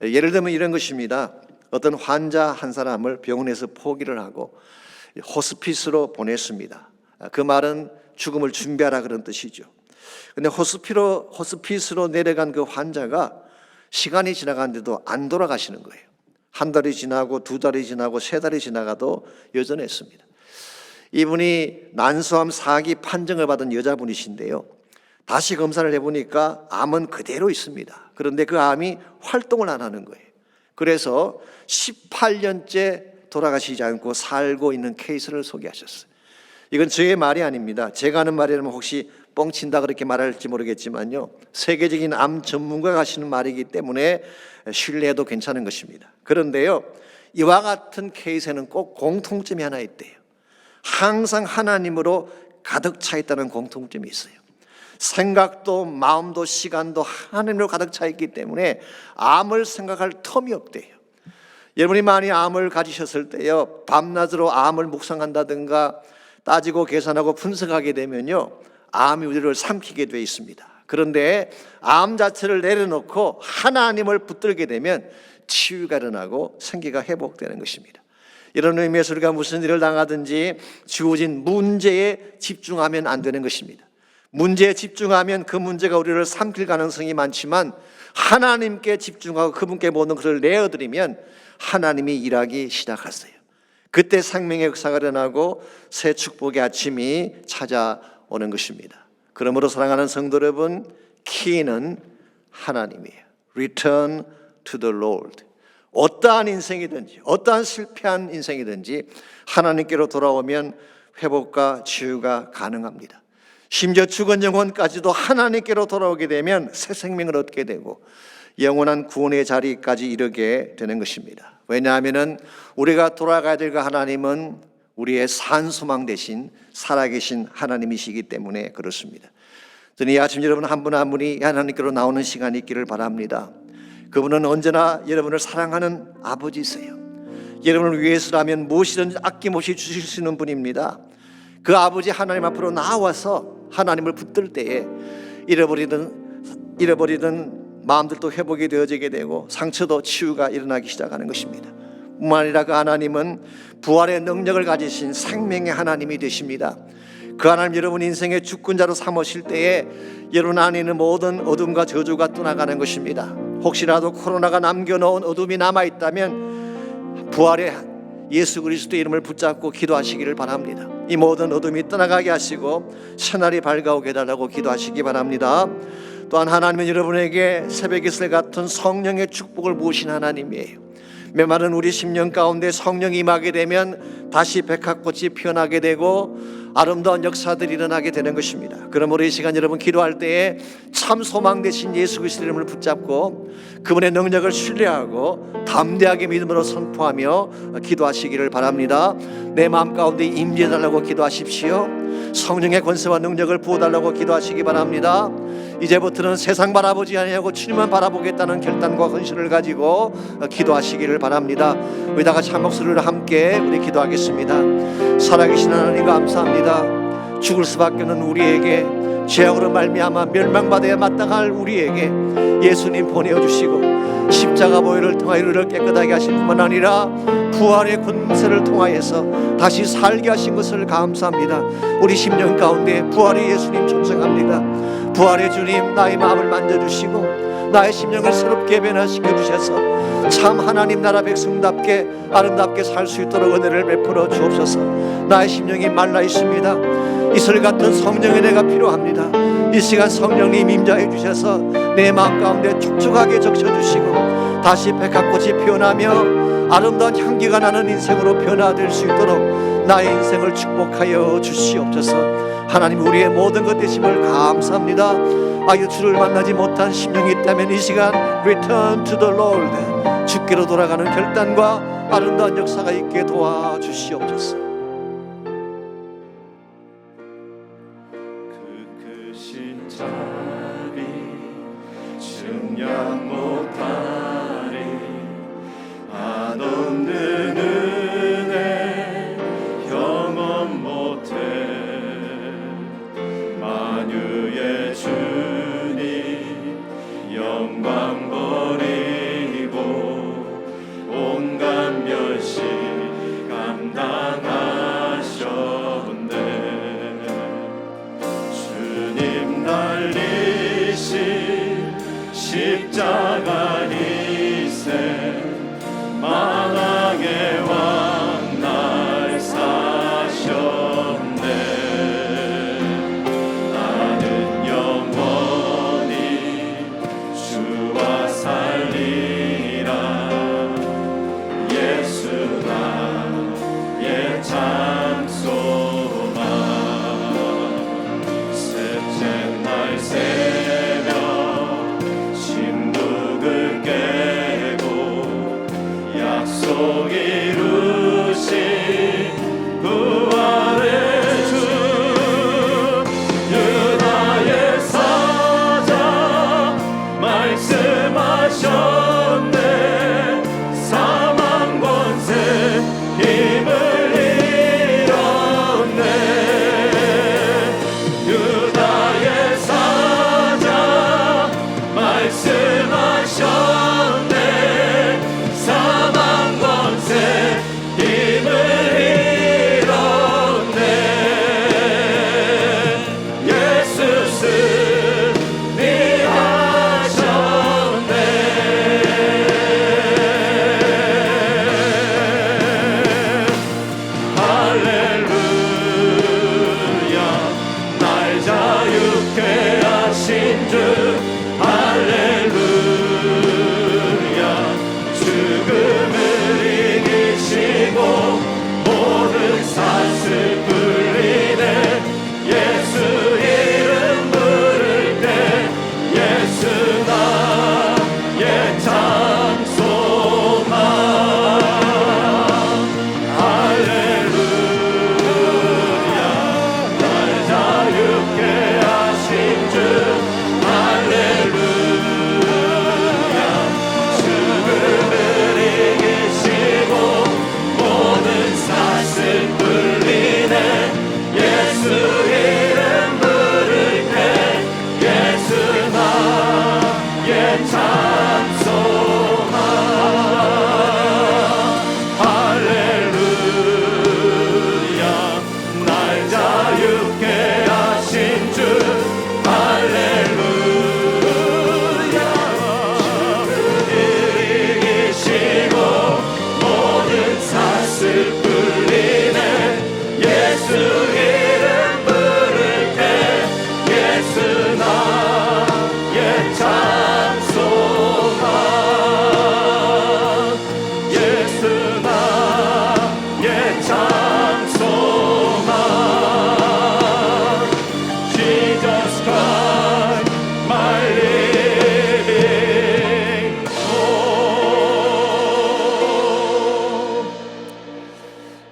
예를 들면 이런 것입니다. 어떤 환자 한 사람을 병원에서 포기를 하고 호스피스로 보냈습니다. 그 말은 죽음을 준비하라 그런 뜻이죠. 근데 호스피스로 내려간 그 환자가 시간이 지나갔는데도 안 돌아가시는 거예요. 한 달이 지나고 두 달이 지나고 세 달이 지나가도 여전했습니다. 이분이 난소암 4기 판정을 받은 여자분이신데요. 다시 검사를 해보니까 암은 그대로 있습니다. 그런데 그 암이 활동을 안 하는 거예요. 그래서 18년째 돌아가시지 않고 살고 있는 케이스를 소개하셨어요. 이건 저의 말이 아닙니다. 제가 하는 말이라면 혹시 뻥친다 그렇게 말할지 모르겠지만요, 세계적인 암 전문가가 하시는 말이기 때문에 신뢰해도 괜찮은 것입니다. 그런데요, 이와 같은 케이스에는 꼭 공통점이 하나 있대요. 항상 하나님으로 가득 차 있다는 공통점이 있어요. 생각도 마음도 시간도 하나님으로 가득 차 있기 때문에 암을 생각할 텀이 없대요. 여러분이 많이 암을 가지셨을 때요, 밤낮으로 암을 묵상한다든가 따지고 계산하고 분석하게 되면요, 암이 우리를 삼키게 되어 있습니다. 그런데 암 자체를 내려놓고 하나님을 붙들게 되면 치유가 일어나고 생기가 회복되는 것입니다. 이런 의미에서 우리가 무슨 일을 당하든지 주어진 문제에 집중하면 안 되는 것입니다. 문제에 집중하면 그 문제가 우리를 삼킬 가능성이 많지만 하나님께 집중하고 그분께 모든 것을 내어드리면 하나님이 일하기 시작하세요. 그때 생명의 역사가 일어나고 새 축복의 아침이 찾아오는 것입니다. 그러므로 사랑하는 성도 여러분, 키는 하나님이에요. Return to the Lord. 어떠한 인생이든지 어떠한 실패한 인생이든지 하나님께로 돌아오면 회복과 치유가 가능합니다. 심지어 죽은 영혼까지도 하나님께로 돌아오게 되면 새 생명을 얻게 되고 영원한 구원의 자리까지 이르게 되는 것입니다. 왜냐하면 우리가 돌아가야 될 그 하나님은 우리의 산소망 대신 살아계신 하나님이시기 때문에 그렇습니다. 저는 이 아침 여러분 한 분 한 분이 하나님께로 나오는 시간이 있기를 바랍니다. 그분은 언제나 여러분을 사랑하는 아버지세요. 여러분을 위해서라면 무엇이든지 아낌없이 주실 수 있는 분입니다. 그 아버지 하나님 앞으로 나와서 하나님을 붙들 때에 잃어버리던 마음들도 회복이 되어지게 되고 상처도 치유가 일어나기 시작하는 것입니다. 뿐만 아니라 그 하나님은 부활의 능력을 가지신 생명의 하나님이 되십니다. 그 하나님 여러분 인생의 주권자로 삼으실 때에 여러분 안에 있는 모든 어둠과 저주가 떠나가는 것입니다. 혹시라도 코로나가 남겨놓은 어둠이 남아있다면 부활의 예수 그리스도의 이름을 붙잡고 기도하시기를 바랍니다. 이 모든 어둠이 떠나가게 하시고 새날이 밝아오게 해달라고 기도하시기 바랍니다. 또한 하나님은 여러분에게 새벽 이슬 같은 성령의 축복을 부으신 하나님이에요. 메마른 우리 심령 가운데 성령이 임하게 되면 다시 백합꽃이 피어나게 되고 아름다운 역사들이 일어나게 되는 것입니다. 그러므로 이 시간 여러분 기도할 때에 참 소망 되신 예수 그리스도의 이름을 붙잡고 그분의 능력을 신뢰하고 담대하게 믿음으로 선포하며 기도하시기를 바랍니다. 내 마음 가운데 임재해달라고 기도하십시오. 성령의 권세와 능력을 부어달라고 기도하시기 바랍니다. 이제부터는 세상 바라보지 아니하고 주님만 바라보겠다는 결단과 헌신을 가지고 기도하시기를 바랍니다. 우리 다 같이 한 목소리로 함께 우리 기도하겠습니다. 살아계신 하나님 감사합니다. 죽을 수밖에 없는 우리에게 죄악으로 말미암아 멸망받아야 마땅할 우리에게 예수님 보내어주시고 십자가 보혈을 통하여 우리를 깨끗하게 하신 뿐만 아니라 부활의 권세를 통하여서 다시 살게 하신 것을 감사합니다. 우리 심령 가운데 부활의 예수님 존성합니다. 부활의 주님 나의 마음을 만져주시고 나의 심령을 새롭게 변화시켜 주셔서 참 하나님 나라 백성답게 아름답게 살 수 있도록 은혜를 베풀어 주옵소서. 나의 심령이 말라 있습니다. 이슬 같은 성령의 은혜가 필요합니다. 이 시간 성령님 임재해 주셔서 내 마음 가운데 촉촉하게 적셔주시고 다시 백합꽃이 피어나며 아름다운 향기가 나는 인생으로 변화될 수 있도록 나의 인생을 축복하여 주시옵소서. 하나님 우리의 모든 것 되심을 감사합니다. 아유 주를 만나지 못한 심령이 있다면 이 시간 Return to the Lord, 주께로 돌아가는 결단과 아름다운 역사가 있게 도와주시옵소서. 그 크신 자비 증량 못하리 한없는 은혜 경험 못해 만유의 주님 영광 버리고 온갖 멸시 감당하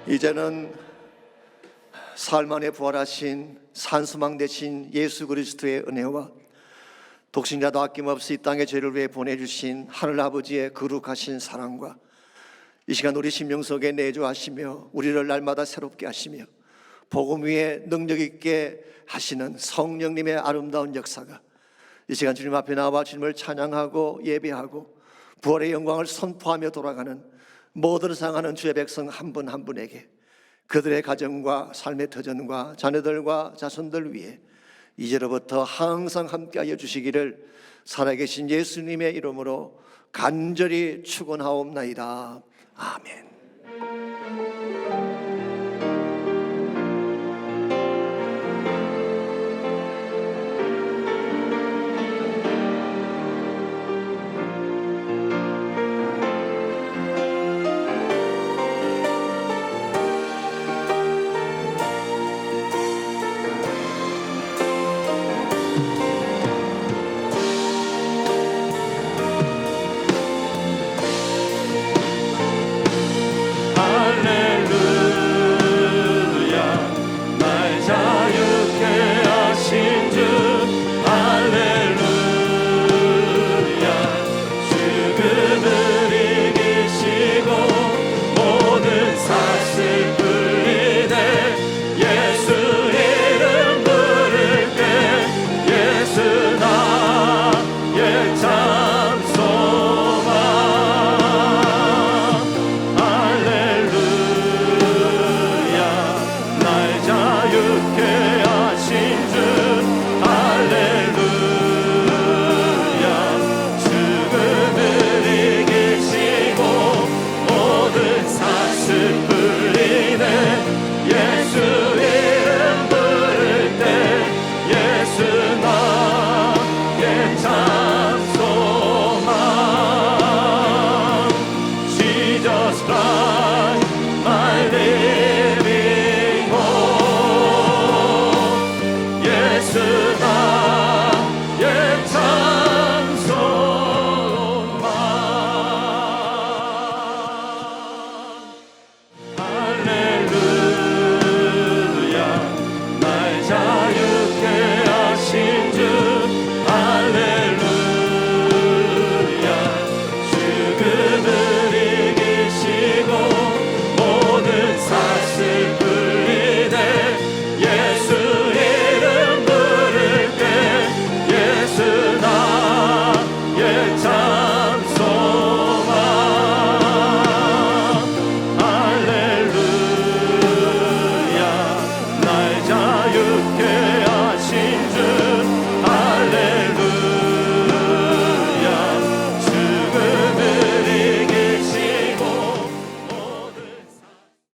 이제는 사흘 만에 부활하신 산소망 되신 예수 그리스도의 은혜와 독생자도 아낌없이 이 땅의 죄를 위해 보내주신 하늘 아버지의 거룩하신 사랑과 이 시간 우리 심령 속에 내주하시며 우리를 날마다 새롭게 하시며 복음 위에 능력 있게 하시는 성령님의 아름다운 역사가 이 시간 주님 앞에 나와 주님을 찬양하고 예배하고 부활의 영광을 선포하며 돌아가는 모든 사랑하는 주의 백성 한 분 한 분에게 그들의 가정과 삶의 터전과 자녀들과 자손들 위해 이제로부터 항상 함께하여 주시기를 살아계신 예수님의 이름으로 간절히 축원하옵나이다. 아멘.